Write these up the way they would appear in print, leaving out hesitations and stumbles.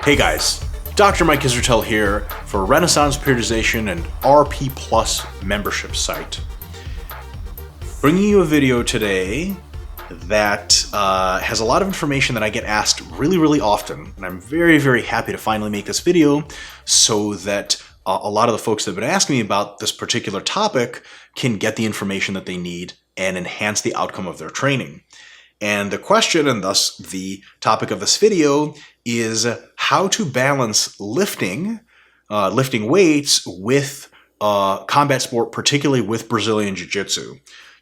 Hey guys, Dr. Mike Israetel here for Renaissance Periodization and RP Plus membership site. Bringing you a video today that has a lot of information that I get asked really often, and I'm very happy to finally make this video so that a lot of the folks that have been asking me about this particular topic can get the information that they need and enhance the outcome of their training. And the question, and thus the topic of this video, is how to balance lifting weights with combat sport, particularly with Brazilian Jiu-Jitsu.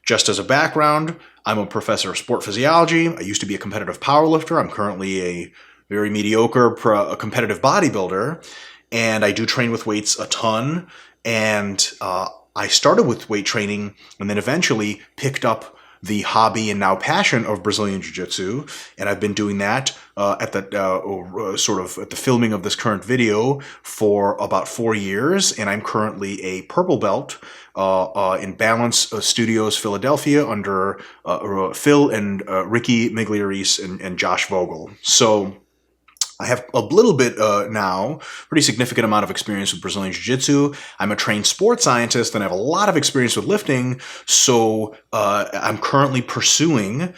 Just as a background, I'm a professor of sport physiology. I used to be a competitive powerlifter. I'm currently a very mediocre competitive bodybuilder, and I do train with weights a ton. And I started with weight training and then eventually picked up the hobby and now passion of Brazilian Jiu-Jitsu, and I've been doing that at the filming of this current video for about 4 years, and I'm currently a purple belt in Balance Studios Philadelphia under Phil and Ricky Migliaris and Josh Vogel. So I have a little bit now, pretty significant amount of experience with Brazilian Jiu-Jitsu. I'm a trained sports scientist and I have a lot of experience with lifting, so I'm currently pursuing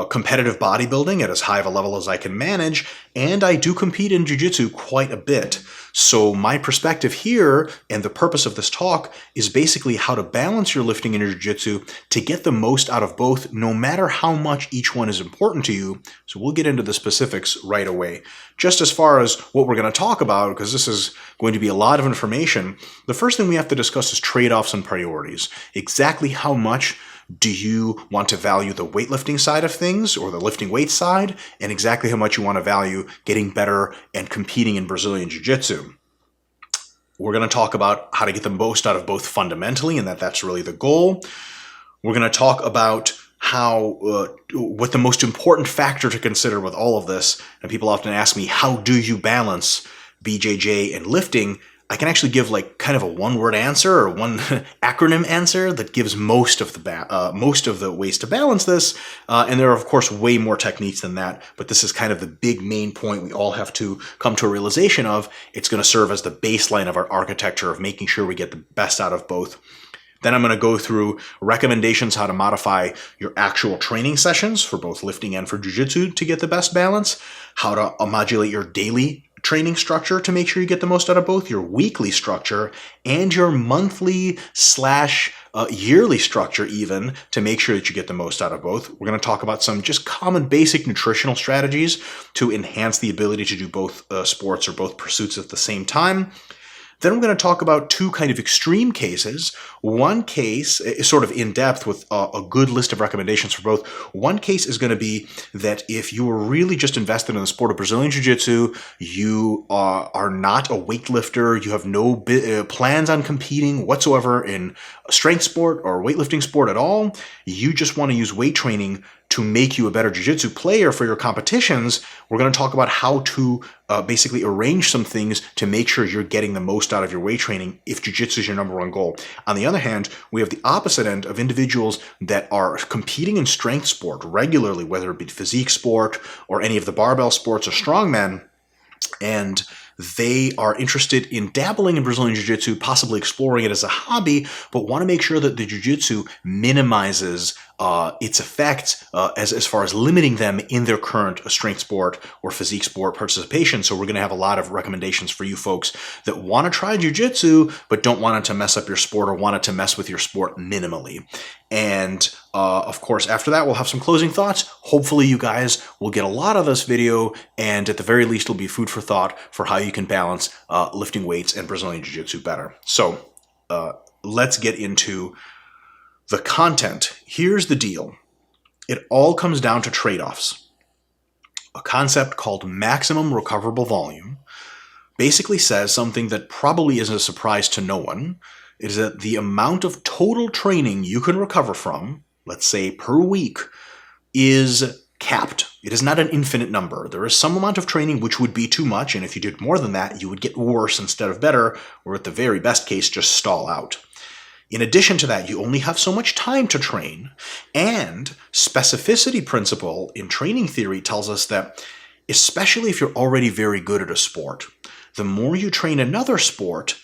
competitive bodybuilding at as high of a level as I can manage, and I do compete in Jiu-Jitsu quite a bit. So my perspective here and the purpose of this talk is basically how to balance your lifting and your Jiu-Jitsu to get the most out of both, no matter how much each one is important to you. So we'll get into the specifics right away. Just as far as what we're going to talk about, because this is going to be a lot of information, the first thing we have to discuss is trade-offs and priorities. Exactly how much do you want to value the weightlifting side of things, or the lifting weight side, and exactly how much you want to value getting better and competing in Brazilian Jiu-Jitsu. We're going to talk about how to get the most out of both fundamentally, and that's really the goal. We're going to talk about how what the most important factor to consider with all of this, and people often ask me, how do you balance BJJ and lifting? I can actually give like kind of a one-word answer or one acronym answer that gives most of the ways to balance this. And there are, of course, way more techniques than that. But this is kind of the big main point we all have to come to a realization of. It's going to serve as the baseline of our architecture of making sure we get the best out of both. Then I'm going to go through recommendations how to modify your actual training sessions for both lifting and for jiu-jitsu to get the best balance, how to modulate your daily training structure to make sure you get the most out of both, your weekly structure, and your monthly / yearly structure even to make sure that you get the most out of both. We're going to talk about some just common basic nutritional strategies to enhance the ability to do both sports or both pursuits at the same time. Then we're going to talk about two kind of extreme cases. One case is sort of in depth with a good list of recommendations for both. One case is going to be that if you are really just invested in the sport of Brazilian Jiu-Jitsu, you are not a weightlifter, you have no plans on competing whatsoever in strength sport or weightlifting sport at all, you just want to use weight training to make you a better jiu-jitsu player for your competitions. We're going to talk about how to basically arrange some things to make sure you're getting the most out of your weight training if jiu-jitsu is your number one goal. On the other hand, we have the opposite end of individuals that are competing in strength sport regularly, whether it be physique sport or any of the barbell sports or strongmen, and they are interested in dabbling in Brazilian Jiu-Jitsu, possibly exploring it as a hobby, but want to make sure that the Jiu-Jitsu minimizes its effects as far as limiting them in their current strength sport or physique sport participation. So we're going to have a lot of recommendations for you folks that want to try Jiu-Jitsu but don't want it to mess up your sport or want it to mess with your sport minimally. And of course, after that, we'll have some closing thoughts. Hopefully you guys will get a lot of this video, and at the very least, it'll be food for thought for how you can balance lifting weights and Brazilian Jiu-Jitsu better. So let's get into the content. Here's the deal. It all comes down to trade-offs. A concept called maximum recoverable volume basically says something that probably isn't a surprise to no one. It is that the amount of total training you can recover from, let's say per week, is capped. It is not an infinite number. There is some amount of training which would be too much, and if you did more than that, you would get worse instead of better, or at the very best case, just stall out. In addition to that, you only have so much time to train, and specificity principle in training theory tells us that especially if you're already very good at a sport. The more you train another sport,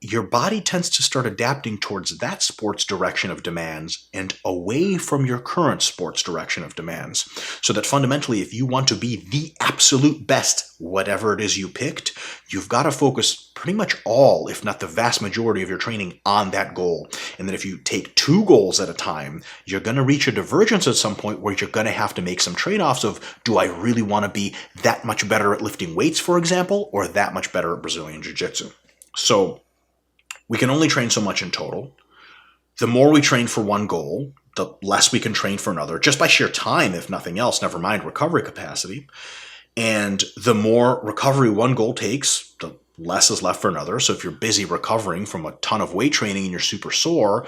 your body tends to start adapting towards that sport's direction of demands and away from your current sport's direction of demands. So that fundamentally, if you want to be the absolute best, whatever it is you picked, you've got to focus pretty much all, if not the vast majority of your training on that goal. And then if you take two goals at a time, you're going to reach a divergence at some point where you're going to have to make some trade-offs of, do I really want to be that much better at lifting weights, for example, or that much better at Brazilian Jiu-Jitsu? So we can only train so much in total. The more we train for one goal, the less we can train for another, just by sheer time, if nothing else, never mind recovery capacity. And the more recovery one goal takes, the less is left for another. So if you're busy recovering from a ton of weight training and you're super sore,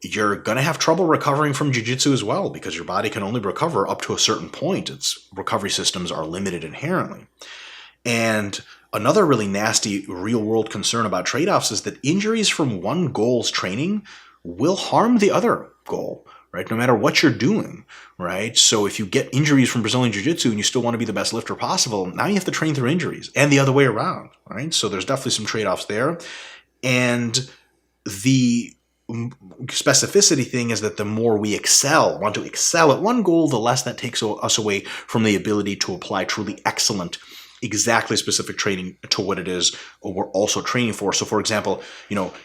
you're going to have trouble recovering from jiu-jitsu as well, because your body can only recover up to a certain point. Its recovery systems are limited inherently. And another really nasty real-world concern about trade-offs is that injuries from one goal's training will harm the other goal, right? No matter what you're doing, right? So if you get injuries from Brazilian Jiu-Jitsu and you still want to be the best lifter possible, now you have to train through injuries, and the other way around, right? So there's definitely some trade-offs there. And the specificity thing is that the more we want to excel at one goal, the less that takes us away from the ability to apply truly excellent, exactly specific training to what it is we're also training for. So for example,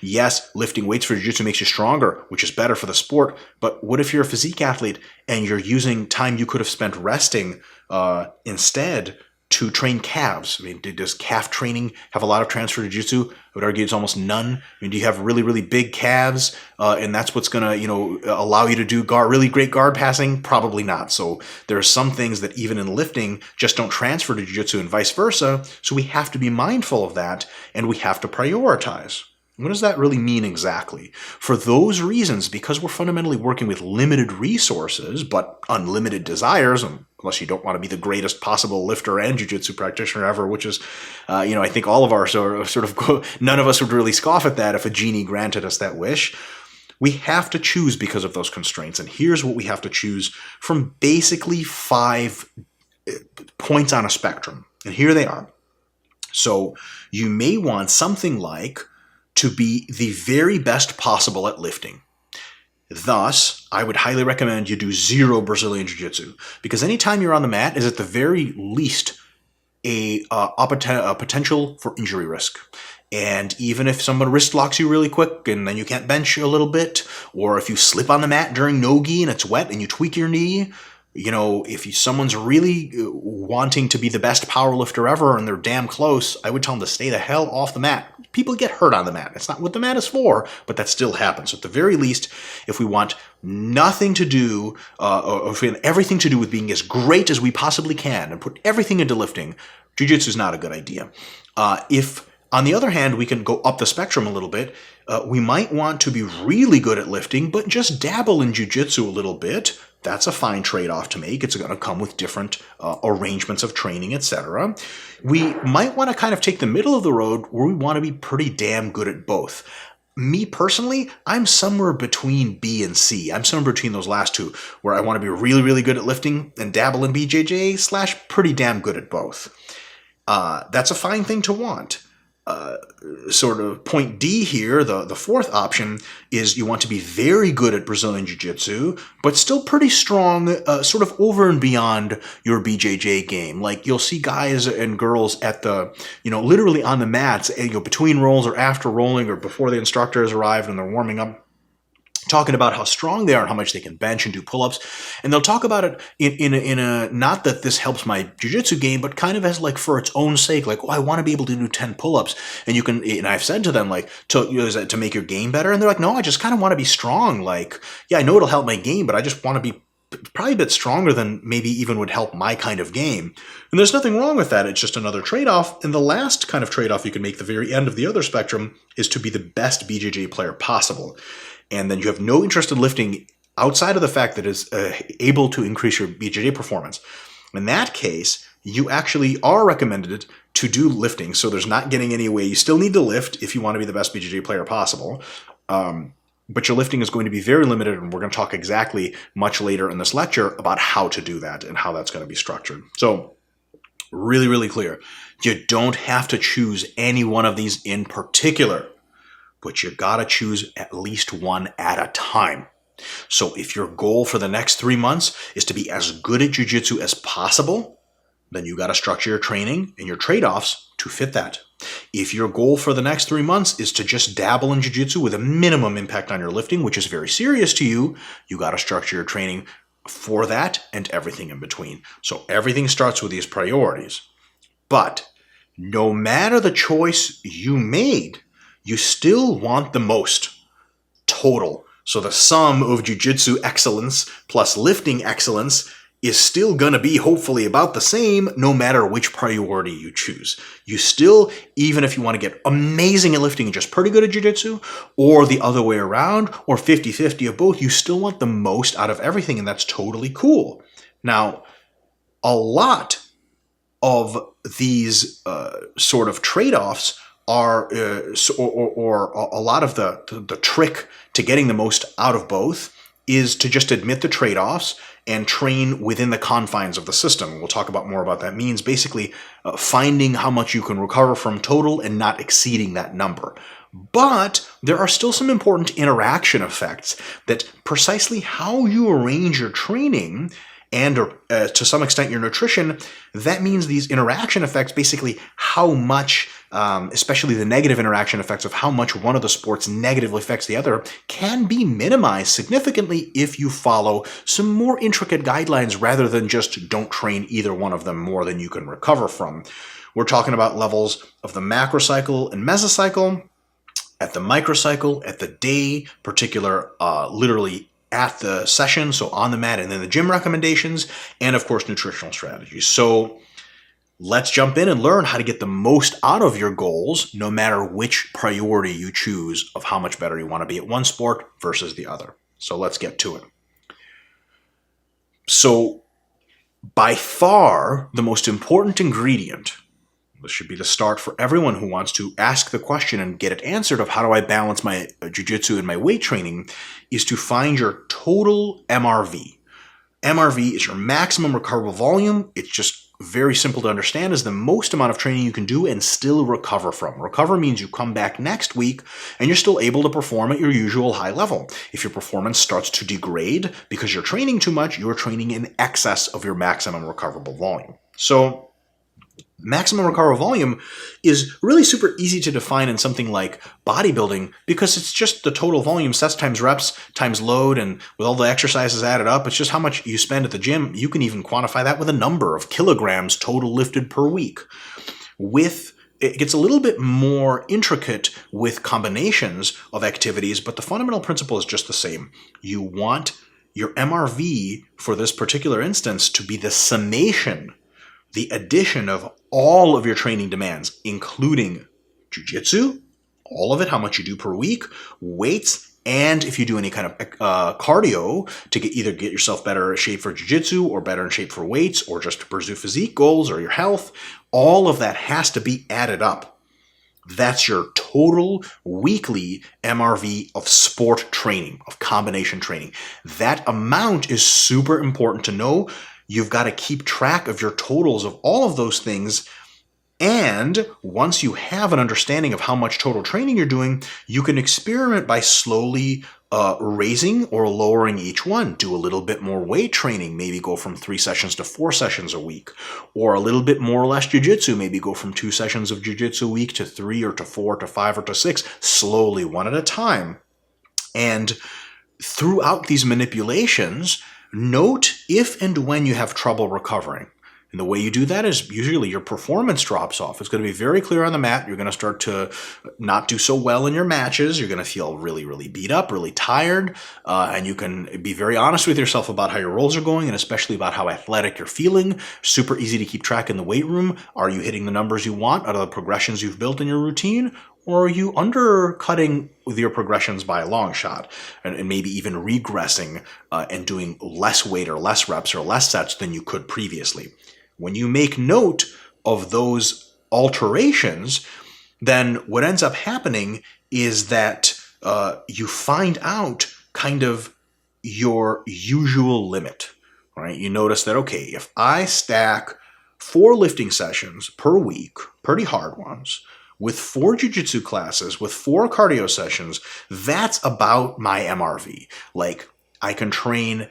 yes, lifting weights for jiu-jitsu makes you stronger, which is better for the sport, but what if you're a physique athlete and you're using time you could have spent resting instead to train calves? I mean, does calf training have a lot of transfer to jiu-jitsu? I would argue it's almost none. I mean, do you have really, really big calves, and that's what's going to, allow you to do really great guard passing? Probably not. So there are some things that even in lifting just don't transfer to jiu-jitsu and vice versa. So we have to be mindful of that, and we have to prioritize. What does that really mean exactly? For those reasons, because we're fundamentally working with limited resources, but unlimited desires, unless you don't want to be the greatest possible lifter and jiu-jitsu practitioner ever, which is, I think all of our sort of, none of us would really scoff at that if a genie granted us that wish. We have to choose because of those constraints. And here's what we have to choose from basically 5 points on a spectrum. And here they are. So you may want something like to be the very best possible at lifting. Thus, I would highly recommend you do 0 Brazilian Jiu-Jitsu, because anytime you're on the mat is at the very least a potential for injury risk. And even if someone wrist locks you really quick and then you can't bench a little bit, or if you slip on the mat during no-gi and it's wet and you tweak your knee, if someone's really wanting to be the best power lifter ever and they're damn close, I would tell them to stay the hell off the mat. People get hurt on the mat. It's not what the mat is for, but that still happens. So at the very least, if we want nothing to do, or if we have everything to do with being as great as we possibly can and put everything into lifting, jiu-jitsu is not a good idea. If, on the other hand, we can go up the spectrum a little bit, we might want to be really good at lifting, but just dabble in jiu-jitsu a little bit. That's a fine trade-off to make. It's going to come with different arrangements of training, etc. We might want to kind of take the middle of the road where we want to be pretty damn good at both. Me personally, I'm somewhere between B and C. I'm somewhere between those last two, where I want to be really, really good at lifting and dabble in BJJ / pretty damn good at both. That's a fine thing to want. Sort of point D here, the fourth option, is you want to be very good at Brazilian Jiu-Jitsu, but still pretty strong, sort of over and beyond your BJJ game. Like, you'll see guys and girls at the, literally on the mats, between rolls or after rolling or before the instructor has arrived and they're warming up, talking about how strong they are and how much they can bench and do pull-ups. And they'll talk about it in a not that this helps my jiu-jitsu game, but kind of as like for its own sake, like, I want to be able to do 10 pull-ups. And I've said to them, like, to make your game better. And they're like, no, I just kind of want to be strong. Like, yeah, I know it'll help my game, but I just want to be probably a bit stronger than maybe even would help my kind of game. And there's nothing wrong with that. It's just another trade-off. And the last kind of trade-off you can make, the very end of the other spectrum, is to be the best BJJ player possible. And then you have no interest in lifting outside of the fact that it's able to increase your BJJ performance. In that case, you actually are recommended to do lifting, so there's not getting any away. You still need to lift if you want to be the best BJJ player possible. But your lifting is going to be very limited, and we're going to talk exactly much later in this lecture about how to do that and how that's going to be structured. So Really, really clear. You don't have to choose any one of these in particular, but you gotta choose at least one at a time. So if your goal for the next 3 months is to be as good at jiu-jitsu as possible, then you gotta structure your training and your trade-offs to fit that. If your goal for the next 3 months is to just dabble in jiu-jitsu with a minimum impact on your lifting, which is very serious to you, you gotta structure your training for that and everything in between. So everything starts with these priorities. But no matter the choice you made, you still want the most total. So the sum of jiu-jitsu excellence plus lifting excellence is still going to be hopefully about the same no matter which priority you choose. You still, even if you want to get amazing at lifting and just pretty good at jiu-jitsu, or the other way around, or 50-50 of both, you still want the most out of everything, and that's totally cool. Now, a lot of these sort of trade-offs are, or a lot of the trick to getting the most out of both is to just admit the trade-offs and train within the confines of the system. We'll talk about more about that means. Basically, finding how much you can recover from total and not exceeding that number. But there are still some important interaction effects that precisely how you arrange your training and to some extent your nutrition, that means these interaction effects, basically how much, especially the negative interaction effects of how much one of the sports negatively affects the other, can be minimized significantly if you follow some more intricate guidelines rather than just don't train either one of them more than you can recover from. We're talking about levels of the macrocycle and mesocycle, at the microcycle, at the day, particular, literally at the session, so on the mat, and then the gym recommendations, and of course nutritional strategies. So let's jump in and learn how to get the most out of your goals, no matter which priority you choose of how much better you want to be at one sport versus the other. So let's get to it. So by far the most important ingredient, this should be the start for everyone who wants to ask the question and get it answered of how do I balance my jiu-jitsu and my weight training, is to find your total MRV. MRV is your maximum recoverable volume. It's just very simple to understand, is the most amount of training you can do and still recover from. Recover means you come back next week and you're still able to perform at your usual high level. If your performance starts to degrade because you're training too much, you're training in excess of your maximum recoverable volume. So maximum recoverable volume is really super easy to define in something like bodybuilding because it's just the total volume, sets times reps times load, and with all the exercises added up, it's just how much you spend at the gym. You can even quantify that with a number of kilograms total lifted per week. It gets a little bit more intricate with combinations of activities, but the fundamental principle is just the same. You want your MRV for this particular instance to be the summation, the addition of all of your training demands, including jiu-jitsu, all of it, how much you do per week, weights, and if you do any kind of cardio to either get yourself better in shape for jiu-jitsu or better in shape for weights or just to pursue physique goals or your health, all of that has to be added up. That's your total weekly MRV of sport training, of combination training. That amount is super important to know. You've got to keep track of your totals of all of those things. And once you have an understanding of how much total training you're doing, you can experiment by slowly raising or lowering each one. Do a little bit more weight training, maybe go from 3 sessions to 4 sessions a week. Or a little bit more or less jiu-jitsu, maybe go from 2 sessions of jiu-jitsu a week to 3 or to 4 to 5 or to 6, slowly, one at a time. And throughout these manipulations, note if and when you have trouble recovering. And the way you do that is usually your performance drops off. It's going to be very clear on the mat. You're going to start to not do so well in your matches. You're going to feel really, really beat up, really tired. And you can be very honest with yourself about how your rolls are going and especially about how athletic you're feeling. Super easy to keep track in the weight room. Are you hitting the numbers you want out of the progressions you've built in your routine? Or are you undercutting with your progressions by a long shot and maybe even regressing and doing less weight or less reps or less sets than you could previously? When you make note of those alterations, then what ends up happening is that you find out kind of your usual limit, right? You notice that, okay, if I stack 4 lifting sessions per week, pretty hard ones, with 4 jiu-jitsu classes, with 4 cardio sessions, that's about my MRV. Like, I can train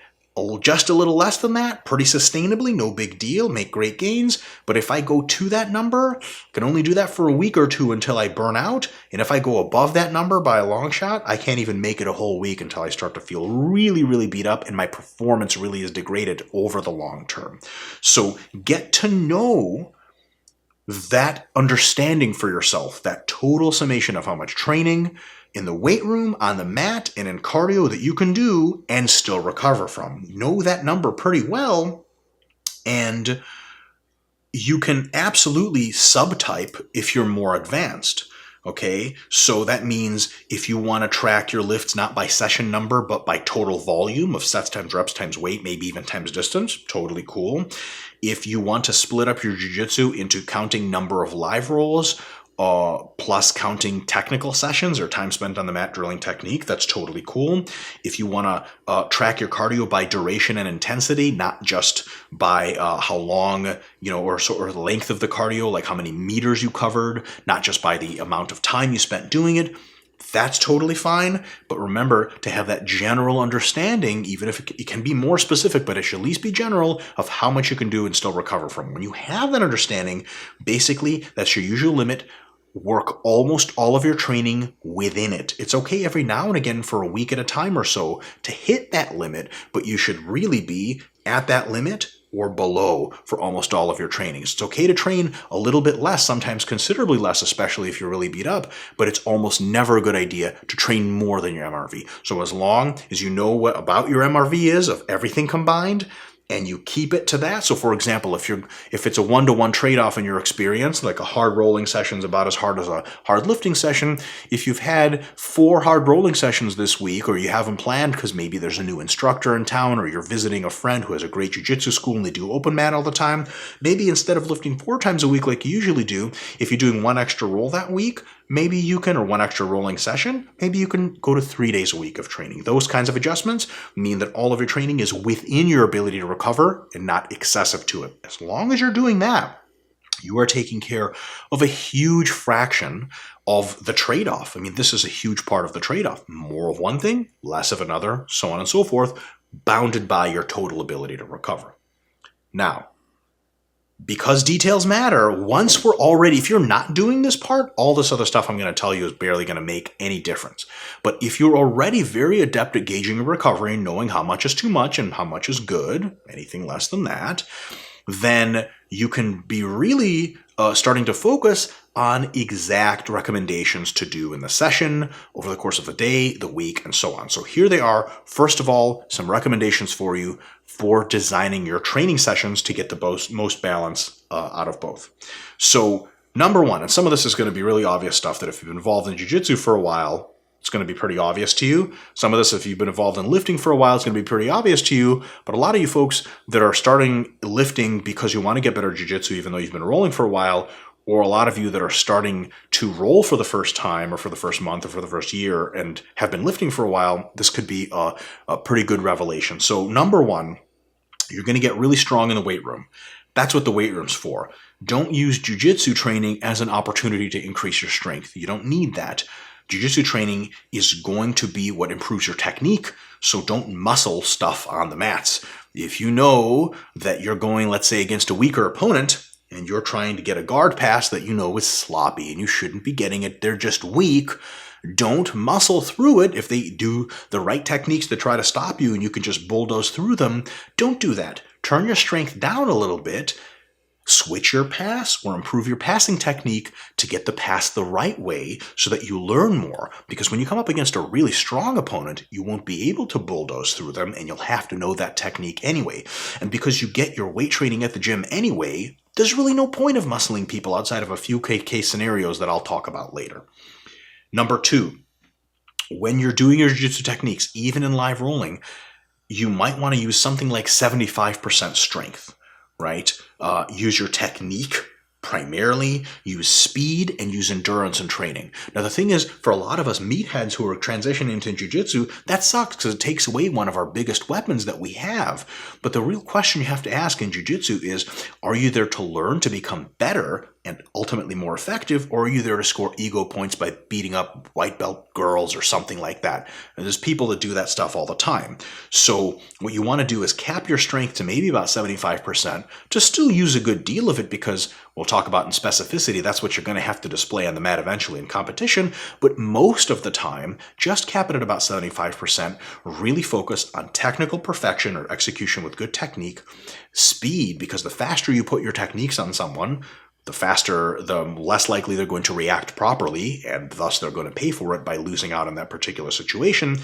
just a little less than that, pretty sustainably, no big deal, make great gains. But if I go to that number, I can only do that for a week or two until I burn out. And if I go above that number by a long shot, I can't even make it a whole week until I start to feel really, really beat up and my performance really is degraded over the long term. So get to know that understanding for yourself, that total summation of how much training in the weight room, on the mat, and in cardio that you can do and still recover from. Know that number pretty well, and you can absolutely subtype if you're more advanced. Okay, so that means if you want to track your lifts not by session number, but by total volume of sets times reps times weight, maybe even times distance, totally cool. If you want to split up your jiu-jitsu into counting number of live rolls, plus counting technical sessions or time spent on the mat drilling technique, that's totally cool. If you want to track your cardio by duration and intensity, not just by how long, or the length of the cardio, like how many meters you covered, not just by the amount of time you spent doing it, that's totally fine. But remember to have that general understanding, even if it can be more specific, but it should at least be general, of how much you can do and still recover from. When you have that understanding, basically that's your usual limit. Work almost all of your training within it. It's okay every now and again for a week at a time or so to hit that limit, but you should really be at that limit or below for almost all of your trainings. It's okay to train a little bit less, sometimes considerably less, especially if you're really beat up, but it's almost never a good idea to train more than your MRV. So as long as you know what about your MRV is of everything combined, and you keep it to that. So for example, if it's a 1-to-1 trade-off in your experience, like a hard rolling session is about as hard as a hard lifting session, if you've had 4 hard rolling sessions this week, or you have them planned because maybe there's a new instructor in town, or you're visiting a friend who has a great jiu-jitsu school and they do open mat all the time, maybe instead of lifting 4 times a week like you usually do, if you're doing 1 extra roll that week, maybe you can, or 1 extra rolling session, maybe you can go to 3 days a week of training. Those kinds of adjustments mean that all of your training is within your ability to recover and not excessive to it. As long as you're doing that, you are taking care of a huge fraction of the trade-off. I mean, this is a huge part of the trade-off. More of one thing, less of another, so on and so forth, bounded by your total ability to recover. Now, because details matter, once we're already, if you're not doing this part, all this other stuff I'm going to tell you is barely going to make any difference. But if you're already very adept at gauging your recovery, knowing how much is too much and how much is good, anything less than that, then you can be really starting to focus on exact recommendations to do in the session, over the course of the day, the week, and so on. So here they are. First of all, some recommendations for you for designing your training sessions to get the most balance out of both. So number 1, and some of this is going to be really obvious stuff that if you've been involved in jiu-jitsu for a while, it's going to be pretty obvious to you. Some of this, if you've been involved in lifting for a while, it's going to be pretty obvious to you. But a lot of you folks that are starting lifting because you want to get better at jiu-jitsu, even though you've been rolling for a while, or a lot of you that are starting to roll for the first time or for the first month or for the first year and have been lifting for a while, this could be a pretty good revelation. So number 1, you're going to get really strong in the weight room. That's what the weight room's for. Don't use jiu-jitsu training as an opportunity to increase your strength. You don't need that. Jiu-jitsu training is going to be what improves your technique, so don't muscle stuff on the mats. If you know that you're going, let's say, against a weaker opponent, and you're trying to get a guard pass that you know is sloppy and you shouldn't be getting it, they're just weak, don't muscle through it. If they do the right techniques to try to stop you and you can just bulldoze through them, don't do that. Turn your strength down a little bit, switch your pass or improve your passing technique to get the pass the right way so that you learn more. Because when you come up against a really strong opponent, you won't be able to bulldoze through them and you'll have to know that technique anyway. And because you get your weight training at the gym anyway, there's really no point of muscling people outside of a few case scenarios that I'll talk about later. Number 2, when you're doing your jiu-jitsu techniques, even in live rolling, you might want to use something like 75% strength, right? Use your technique primarily use speed and use endurance in training. Now, the thing is, for a lot of us meatheads who are transitioning into jiu-jitsu, that sucks because it takes away one of our biggest weapons that we have. But the real question you have to ask in jiu-jitsu is, are you there to learn to become better and ultimately more effective, or are you there to score ego points by beating up white belt girls or something like that? And there's people that do that stuff all the time. So what you want to do is cap your strength to maybe about 75%, to still use a good deal of it, because we'll talk about in specificity, that's what you're going to have to display on the mat eventually in competition. But most of the time, just cap it at about 75%, really focus on technical perfection or execution with good technique, speed, because the faster you put your techniques on someone, the less likely they're going to react properly, and thus they're going to pay for it by losing out on that particular situation.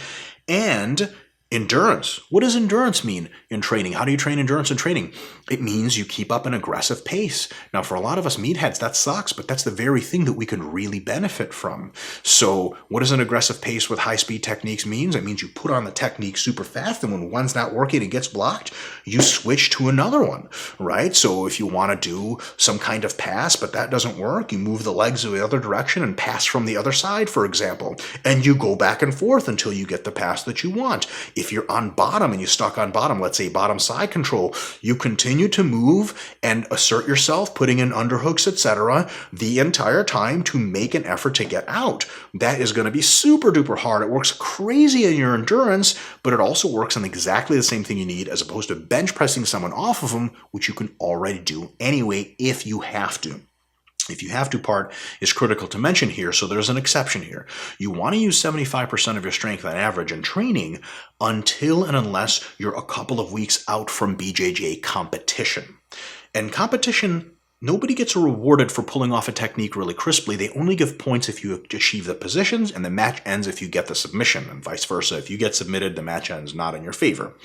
And endurance. What does endurance mean in training? How do you train endurance in training? It means you keep up an aggressive pace. Now, for a lot of us meatheads, that sucks, but that's the very thing that we could really benefit from. So what does an aggressive pace with high-speed techniques mean? It means you put on the technique super fast, and when one's not working and gets blocked, you switch to another one, right? So if you want to do some kind of pass, but that doesn't work, you move the legs in the other direction and pass from the other side, for example, and you go back and forth until you get the pass that you want. If you're on bottom and you're stuck on bottom, let's say bottom side control, you continue to move and assert yourself, putting in underhooks, etc., the entire time to make an effort to get out. That is going to be super duper hard. It works crazy in your endurance, but it also works on exactly the same thing you need, as opposed to bench pressing someone off of them, which you can already do anyway if you have to. If you have to part is critical to mention here, so there's an exception here. You want to use 75% of your strength on average in training until and unless you're a couple of weeks out from BJJ competition. And competition, nobody gets rewarded for pulling off a technique really crisply. They only give points if you achieve the positions, and the match ends if you get the submission, and vice versa. If you get submitted, the match ends not in your favor.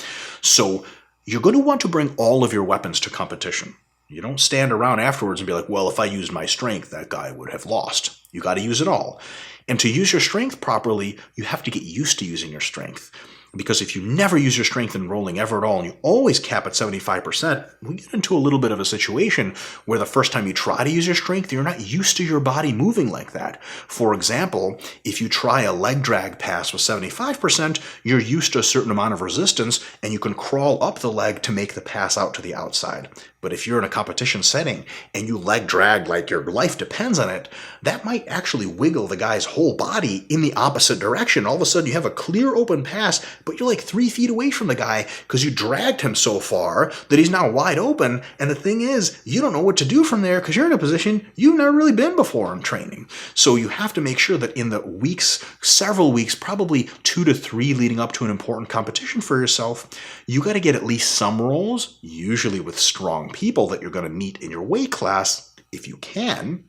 So you're going to want to bring all of your weapons to competition. You don't stand around afterwards and be like, well, if I used my strength, that guy would have lost. You got to use it all. And to use your strength properly, you have to get used to using your strength. Because if you never use your strength in rolling ever at all, and you always cap at 75%, we get into a little bit of a situation where the first time you try to use your strength, you're not used to your body moving like that. For example, if you try a leg drag pass with 75%, you're used to a certain amount of resistance, and you can crawl up the leg to make the pass out to the outside. But if you're in a competition setting and you leg drag like your life depends on it, that might actually wiggle the guy's whole body in the opposite direction. All of a sudden you have a clear open pass, but you're like 3 feet away from the guy because you dragged him so far that he's now wide open. And the thing is, you don't know what to do from there because you're in a position you've never really been before in training. So you have to make sure that in the weeks, several weeks, probably 2 to 3 leading up to an important competition for yourself, you got to get at least some rolls, usually with strong people that you're going to meet in your weight class if you can,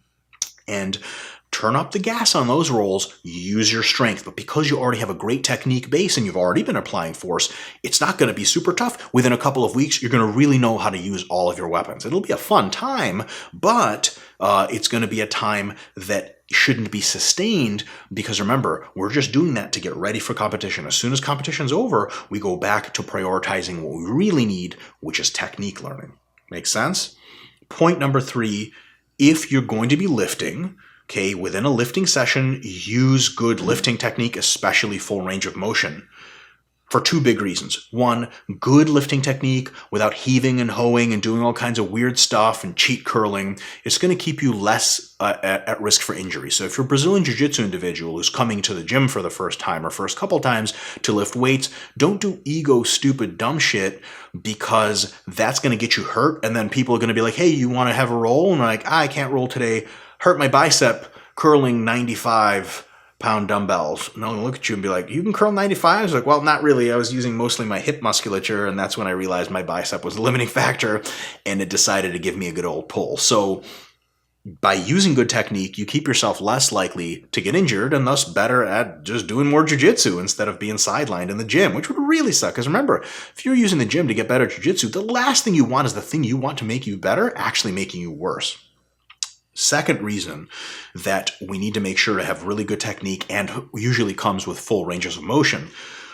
and turn up the gas on those rolls, use your strength. But because you already have a great technique base and you've already been applying force, it's not going to be super tough. Within a couple of weeks, you're going to really know how to use all of your weapons. It'll be a fun time, but it's going to be a time that shouldn't be sustained, because remember, we're just doing that to get ready for competition. As soon as competition's over, we go back to prioritizing what we really need, which is technique learning. Make sense? Point number 3, if you're going to be lifting, okay, within a lifting session, use good lifting technique, especially full range of motion, for 2 big reasons. 1, good lifting technique without heaving and hoeing and doing all kinds of weird stuff and cheat curling. It's going to keep you less at risk for injury. So if you're a Brazilian Jiu-Jitsu individual who's coming to the gym for the first time or first couple times to lift weights, don't do ego, stupid, dumb shit, because that's going to get you hurt. And then people are going to be like, hey, you want to have a roll? And like, I can't roll today. Hurt my bicep curling 95-pound dumbbells. And they'll look at you and be like, you can curl 95? It's like, well, not really. I was using mostly my hip musculature, and that's when I realized my bicep was the limiting factor, and it decided to give me a good old pull. So by using good technique, you keep yourself less likely to get injured and thus better at just doing more jiu-jitsu instead of being sidelined in the gym, which would really suck. Because remember, if you're using the gym to get better at jiu-jitsu, the last thing you want is the thing you want to make you better actually making you worse. Second reason that we need to make sure to have really good technique, and usually comes with full ranges of motion.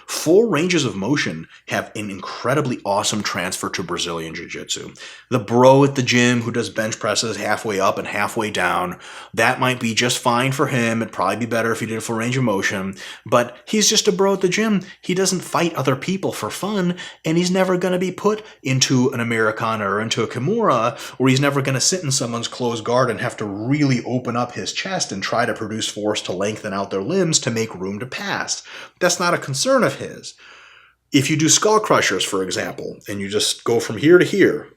Full ranges of motion have an incredibly awesome transfer to Brazilian Jiu-Jitsu. The bro at the gym who does bench presses halfway up and halfway down, that might be just fine for him. It'd probably be better if he did a full range of motion, but he's just a bro at the gym. He doesn't fight other people for fun, and he's never going to be put into an Americana or into a Kimura, or he's never going to sit in someone's closed guard and have to really open up his chest and try to produce force to lengthen out their limbs to make room to pass. That's not a concern of his. If you do skull crushers, for example, and you just go from here to here,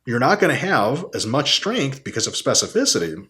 you're not going to have as much strength because of specificity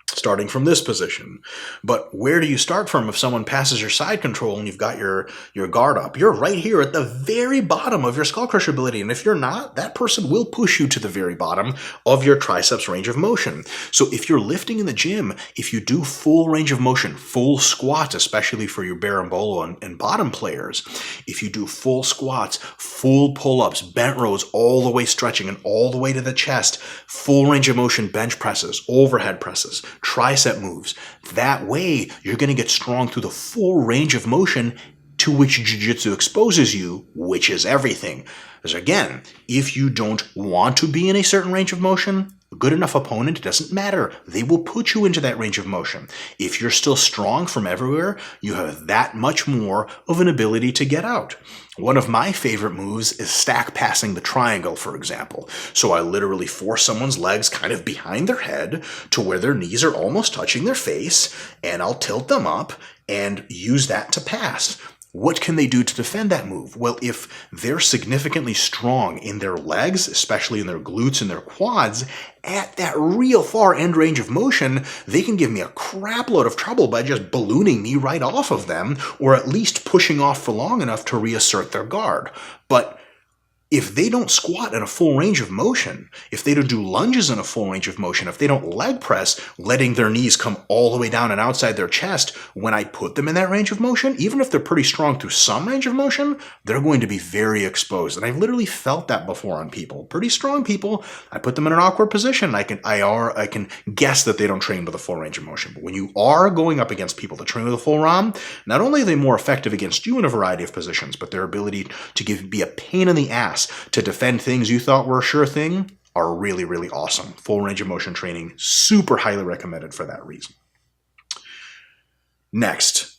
starting from this position. But where do you start from if someone passes your side control and you've got your guard up? You're right here at the very bottom of your skull crusher ability. And if you're not, that person will push you to the very bottom of your triceps range of motion. So if you're lifting in the gym, if you do full range of motion, full squats, especially for your berimbolo and bottom players, if you do full squats, full pull-ups, bent rows, all the way stretching and all the way to the chest, full range of motion bench presses, overhead presses, tricep moves. That way, you're going to get strong through the full range of motion to which Jiu-Jitsu exposes you, which is everything. Because again, if you don't want to be in a certain range of motion, a good enough opponent, it doesn't matter. They will put you into that range of motion. If you're still strong from everywhere, you have that much more of an ability to get out. One of my favorite moves is stack passing the triangle, for example. So I literally force someone's legs kind of behind their head to where their knees are almost touching their face, and I'll tilt them up and use that to pass. What can they do to defend that move? Well, if they're significantly strong in their legs, especially in their glutes and their quads, at that real far end range of motion, they can give me a crap load of trouble by just ballooning me right off of them, or at least pushing off for long enough to reassert their guard. But if they don't squat in a full range of motion, if they don't do lunges in a full range of motion, if they don't leg press, letting their knees come all the way down and outside their chest, when I put them in that range of motion, even if they're pretty strong through some range of motion, they're going to be very exposed. And I've literally felt that before on people. Pretty strong people, I put them in an awkward position. I can guess that they don't train with a full range of motion. But when you are going up against people that train with a full ROM, not only are they more effective against you in a variety of positions, but their ability to be a pain in the ass to defend things you thought were a sure thing are really, really awesome. Full range of motion training, super highly recommended for that reason. Next,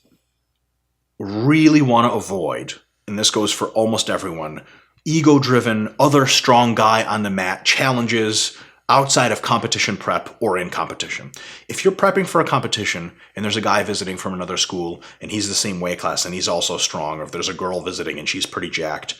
really want to avoid, and this goes for almost everyone, ego-driven, other strong guy on the mat challenges outside of competition prep or in competition. If you're prepping for a competition and there's a guy visiting from another school and he's the same weight class and he's also strong, or if there's a girl visiting and she's pretty jacked,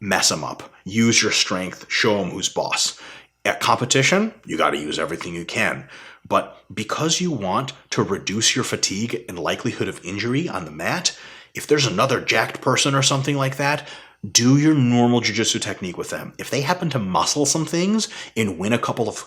mess them up. Use your strength. Show them who's boss. At competition, you got to use everything you can. But because you want to reduce your fatigue and likelihood of injury on the mat, if there's another jacked person or something like that, do your normal jiu-jitsu technique with them. If they happen to muscle some things and win a couple of,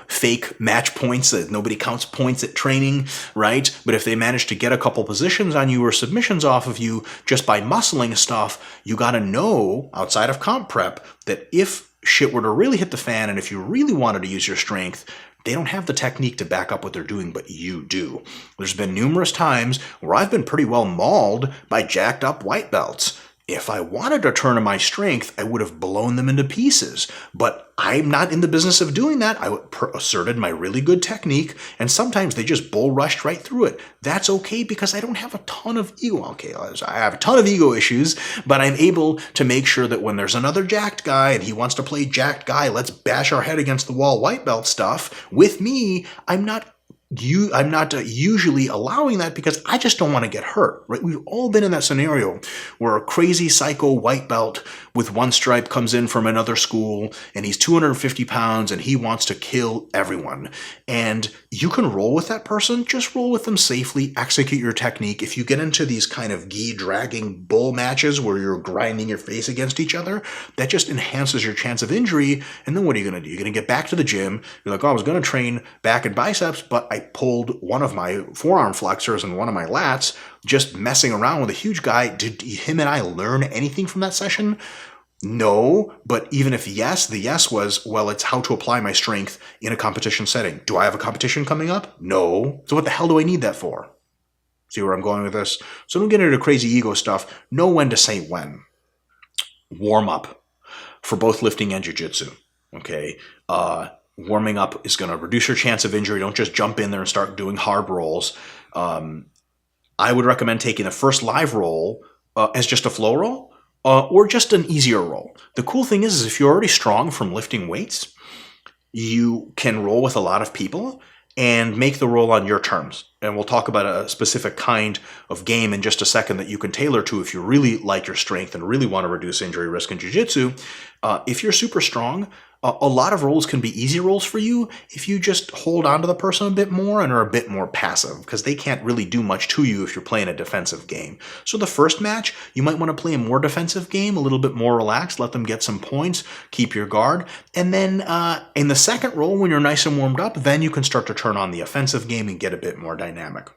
fake match points that nobody counts points at training, right? But if they manage to get a couple positions on you or submissions off of you just by muscling stuff, you got to know outside of comp prep that if shit were to really hit the fan and if you really wanted to use your strength, they don't have the technique to back up what they're doing, but you do. There's been numerous times where I've been pretty well mauled by jacked up white belts. If I wanted to turn on my strength, I would have blown them into pieces. But I'm not in the business of doing that. I asserted my really good technique, and sometimes they just bull rushed right through it. That's okay because I don't have a ton of ego. Okay, I have a ton of ego issues, but I'm able to make sure that when there's another jacked guy and he wants to play jacked guy, let's bash our head against the wall white belt stuff. With me, I'm not usually allowing that because I just don't want to get hurt, right? We've all been in that scenario where a crazy psycho white belt with one stripe comes in from another school and he's 250 pounds and he wants to kill everyone. And you can roll with that person, just roll with them safely, execute your technique. If you get into these kind of gi dragging bull matches where you're grinding your face against each other, that just enhances your chance of injury. And then what are you going to do? You're going to get back to the gym. You're like, oh, I was going to train back and biceps, but I pulled one of my forearm flexors and one of my lats just messing around with a huge guy. Did him and I learn anything from that session? No, but even if yes, the yes was, well, it's how to apply my strength in a competition setting. Do I have a competition coming up? No. So what the hell do I need that for? See where I'm going with this? So don't get into crazy ego stuff. Know when to say when. Warm up for both lifting and jiu-jitsu. Okay? Warming up is going to reduce your chance of injury. Don't just jump in there and start doing hard rolls. I would recommend taking the first live roll as just a flow roll or just an easier roll. The cool thing is if you're already strong from lifting weights, you can roll with a lot of people and make the roll on your terms. And we'll talk about a specific kind of game in just a second that you can tailor to if you really like your strength and really want to reduce injury risk in jiu-jitsu. If you're super strong, a lot of rolls can be easy rolls for you if you just hold on to the person a bit more and are a bit more passive, because they can't really do much to you if you're playing a defensive game. So the first match, you might want to play a more defensive game, a little bit more relaxed, let them get some points, keep your guard. And then in the second roll, when you're nice and warmed up, then you can start to turn on the offensive game and get a bit more dynamic.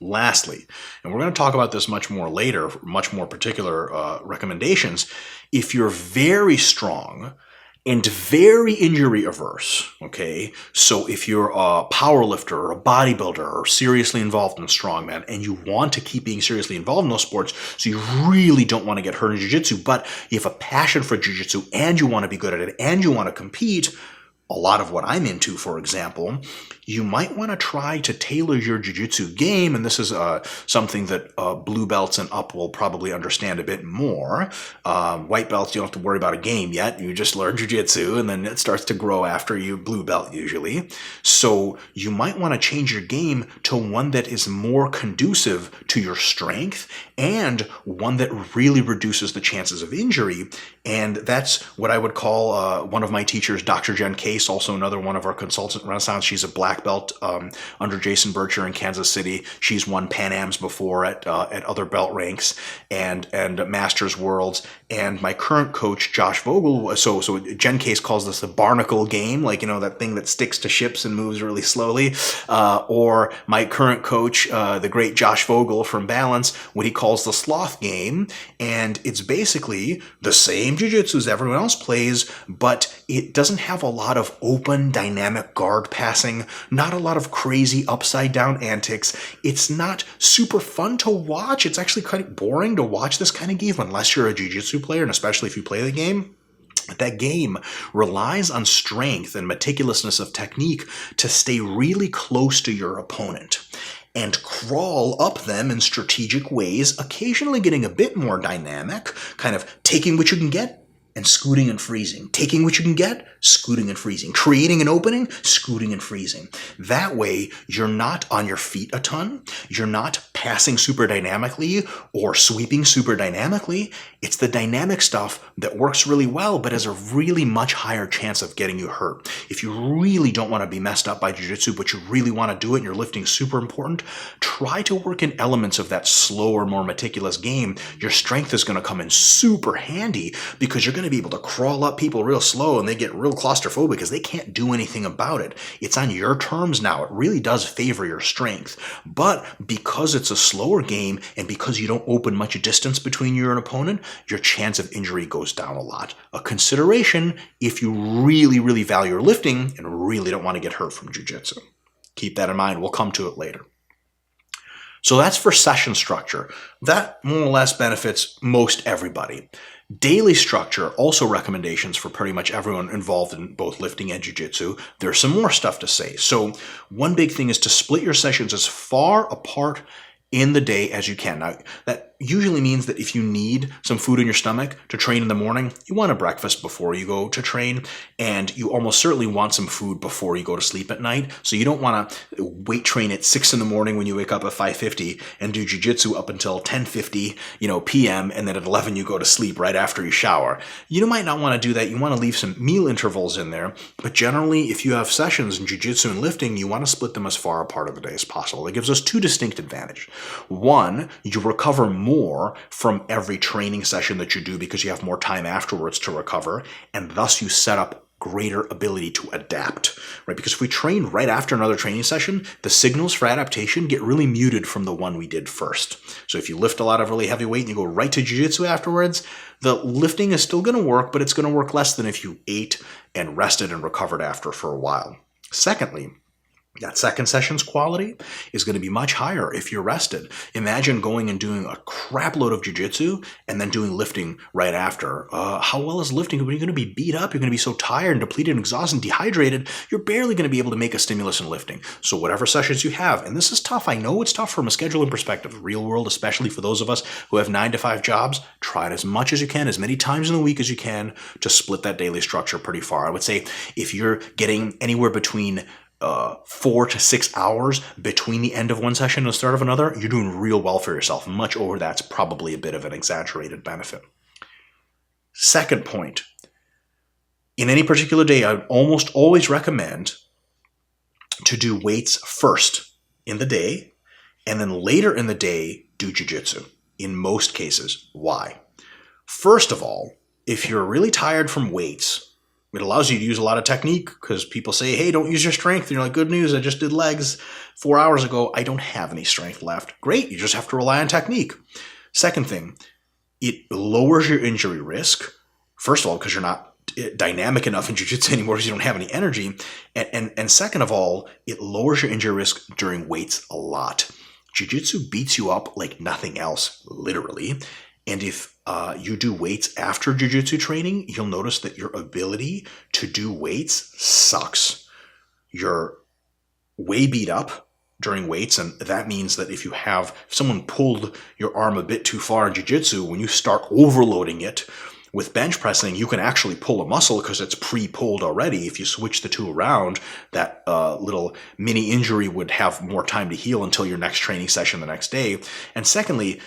Lastly, and we're going to talk about this much more later, much more particular recommendations, if you're very strong and very injury averse, okay? So if you're a power lifter or a bodybuilder or seriously involved in strongman and you want to keep being seriously involved in those sports, so you really don't want to get hurt in jiu-jitsu, but you have a passion for jiu-jitsu and you want to be good at it and you want to compete, a lot of what I'm into, for example, you might want to try to tailor your jiu-jitsu game, and this is something that blue belts and up will probably understand a bit more. White belts, you don't have to worry about a game yet. You just learn jiu-jitsu, and then it starts to grow after you blue belt usually. So you might want to change your game to one that is more conducive to your strength and one that really reduces the chances of injury. And that's what I would call one of my teachers, Dr. Jen Case, also another one of our consultant Renaissance. She's a black belt under Jason Bircher in Kansas City. She's won Pan Ams before at other belt ranks and Masters Worlds. And my current coach, Josh Vogel, so Jen Case calls this the barnacle game, like, you know, that thing that sticks to ships and moves really slowly. Or my current coach, the great Josh Vogel from Balance, what he calls the sloth game. And it's basically the same jiu-jitsu as everyone else plays, but it doesn't have a lot of open, dynamic guard passing, not a lot of crazy upside-down antics. It's not super fun to watch. It's actually kind of boring to watch this kind of game unless you're a jiu-jitsu player, and especially if you play the game. That game relies on strength and meticulousness of technique to stay really close to your opponent and crawl up them in strategic ways, occasionally getting a bit more dynamic, kind of taking what you can get and scooting and freezing. Taking what you can get, scooting and freezing. Creating an opening, scooting and freezing. That way, you're not on your feet a ton. You're not passing super dynamically or sweeping super dynamically. It's the dynamic stuff that works really well, but has a really much higher chance of getting you hurt. If you really don't want to be messed up by jiu-jitsu, but you really want to do it and your lifting super important, try to work in elements of that slower, more meticulous game. Your strength is going to come in super handy because you're going to be able to crawl up people real slow and they get real claustrophobic because they can't do anything about it. It's on your terms now. It really does favor your strength. But because it's a slower game and because you don't open much distance between you and opponent, your chance of injury goes down a lot. A consideration if you really, really value your lifting and really don't want to get hurt from jiu-jitsu. Keep that in mind. We'll come to it later. So that's for session structure. That more or less benefits most everybody. Daily structure, also recommendations for pretty much everyone involved in both lifting and jiu-jitsu. There's some more stuff to say. So one big thing is to split your sessions as far apart in the day as you can. Now, that usually means that if you need some food in your stomach to train in the morning, you want a breakfast before you go to train, and you almost certainly want some food before you go to sleep at night. So you don't want to weight train at 6 in the morning when you wake up at 5:50 and do jiu-jitsu up until 10:50, p.m. and then at 11 you go to sleep right after you shower. You might not want to do that. You want to leave some meal intervals in there, but generally if you have sessions in jiu-jitsu and lifting, you want to split them as far apart of the day as possible. That gives us two distinct advantages. One, you recover more from every training session that you do because you have more time afterwards to recover, and thus you set up greater ability to adapt, right? Because if we train right after another training session, the signals for adaptation get really muted from the one we did first. So if you lift a lot of really heavy weight and you go right to jiu-jitsu afterwards, the lifting is still going to work, but it's going to work less than if you ate and rested and recovered after for a while. Secondly, That second session's quality is going to be much higher if you're rested. Imagine going and doing a crap load of jiu-jitsu and then doing lifting right after. How well is lifting? When you're going to be beat up, you're going to be so tired and depleted and exhausted and dehydrated, you're barely going to be able to make a stimulus in lifting. So whatever sessions you have, and this is tough. I know it's tough from a scheduling perspective. Real world, especially for those of us who have 9 to 5 jobs, try it as much as you can, as many times in the week as you can to split that daily structure pretty far. I would say if you're getting anywhere between 4 to 6 hours between the end of one session and the start of another, you're doing real well for yourself. Much over that's probably a bit of an exaggerated benefit. Second point, in any particular day, I would almost always recommend to do weights first in the day, and then later in the day, do jiu-jitsu in most cases. Why? First of all, if you're really tired from weights, it allows you to use a lot of technique because people say, hey, don't use your strength. And you're like, good news, I just did legs 4 hours ago. I don't have any strength left. Great, you just have to rely on technique. Second thing, it lowers your injury risk. First of all, because you're not dynamic enough in jiu-jitsu anymore because you don't have any energy. And second of all, it lowers your injury risk during weights a lot. Jiu-jitsu beats you up like nothing else, literally. And if you do weights after jiu-jitsu training, you'll notice that your ability to do weights sucks. You're way beat up during weights, and that means that if someone pulled your arm a bit too far in jiu-jitsu, when you start overloading it with bench pressing, you can actually pull a muscle because it's pre-pulled already. If you switch the two around, that little mini injury would have more time to heal until your next training session the next day. And secondly,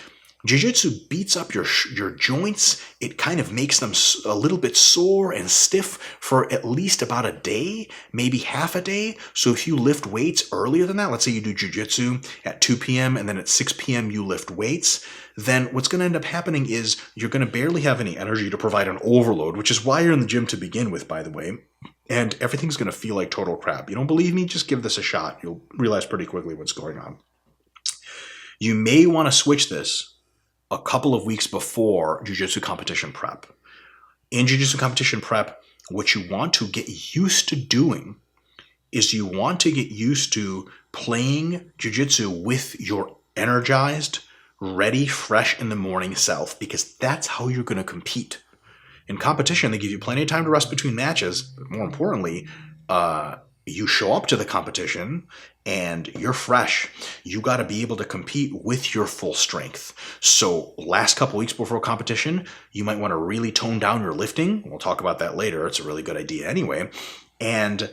jiu-jitsu beats up your joints. It kind of makes them a little bit sore and stiff for at least about a day, maybe half a day. So if you lift weights earlier than that, let's say you do jiu-jitsu at 2 p.m. and then at 6 p.m. you lift weights, then what's going to end up happening is you're going to barely have any energy to provide an overload, which is why you're in the gym to begin with, by the way. And everything's going to feel like total crap. You don't believe me? Just give this a shot. You'll realize pretty quickly what's going on. You may want to switch this a couple of weeks before jiu-jitsu competition prep. In jiu-jitsu competition prep, what you want to get used to doing is you want to get used to playing jiu-jitsu with your energized, ready, fresh in the morning self, because that's how you're going to compete. In competition, they give you plenty of time to rest between matches, but more importantly, you show up to the competition and you're fresh. You got to be able to compete with your full strength. So last couple weeks before competition, you might want to really tone down your lifting. We'll talk about that later. It's a really good idea anyway. And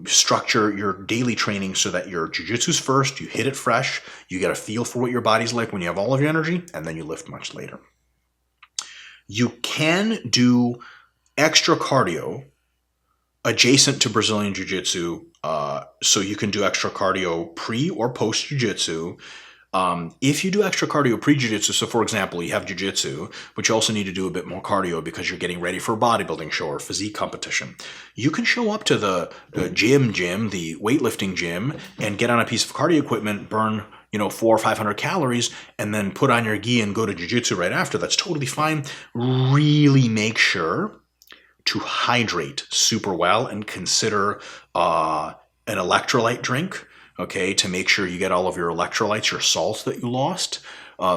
structure your daily training so that your jiu-jitsu's first, you hit it fresh, you get a feel for what your body's like when you have all of your energy, and then you lift much later. You can do extra cardio adjacent to Brazilian Jiu-Jitsu, so you can do extra cardio pre or post Jiu-Jitsu. If you do extra cardio pre-Jiu-Jitsu, so for example, you have Jiu-Jitsu, but you also need to do a bit more cardio because you're getting ready for a bodybuilding show or physique competition, you can show up to the gym, the weightlifting gym, and get on a piece of cardio equipment, burn 400 or 500 calories, and then put on your gi and go to Jiu-Jitsu right after. That's totally fine. Really make sure to hydrate super well and consider an electrolyte drink, okay, to make sure you get all of your electrolytes, your salts that you lost,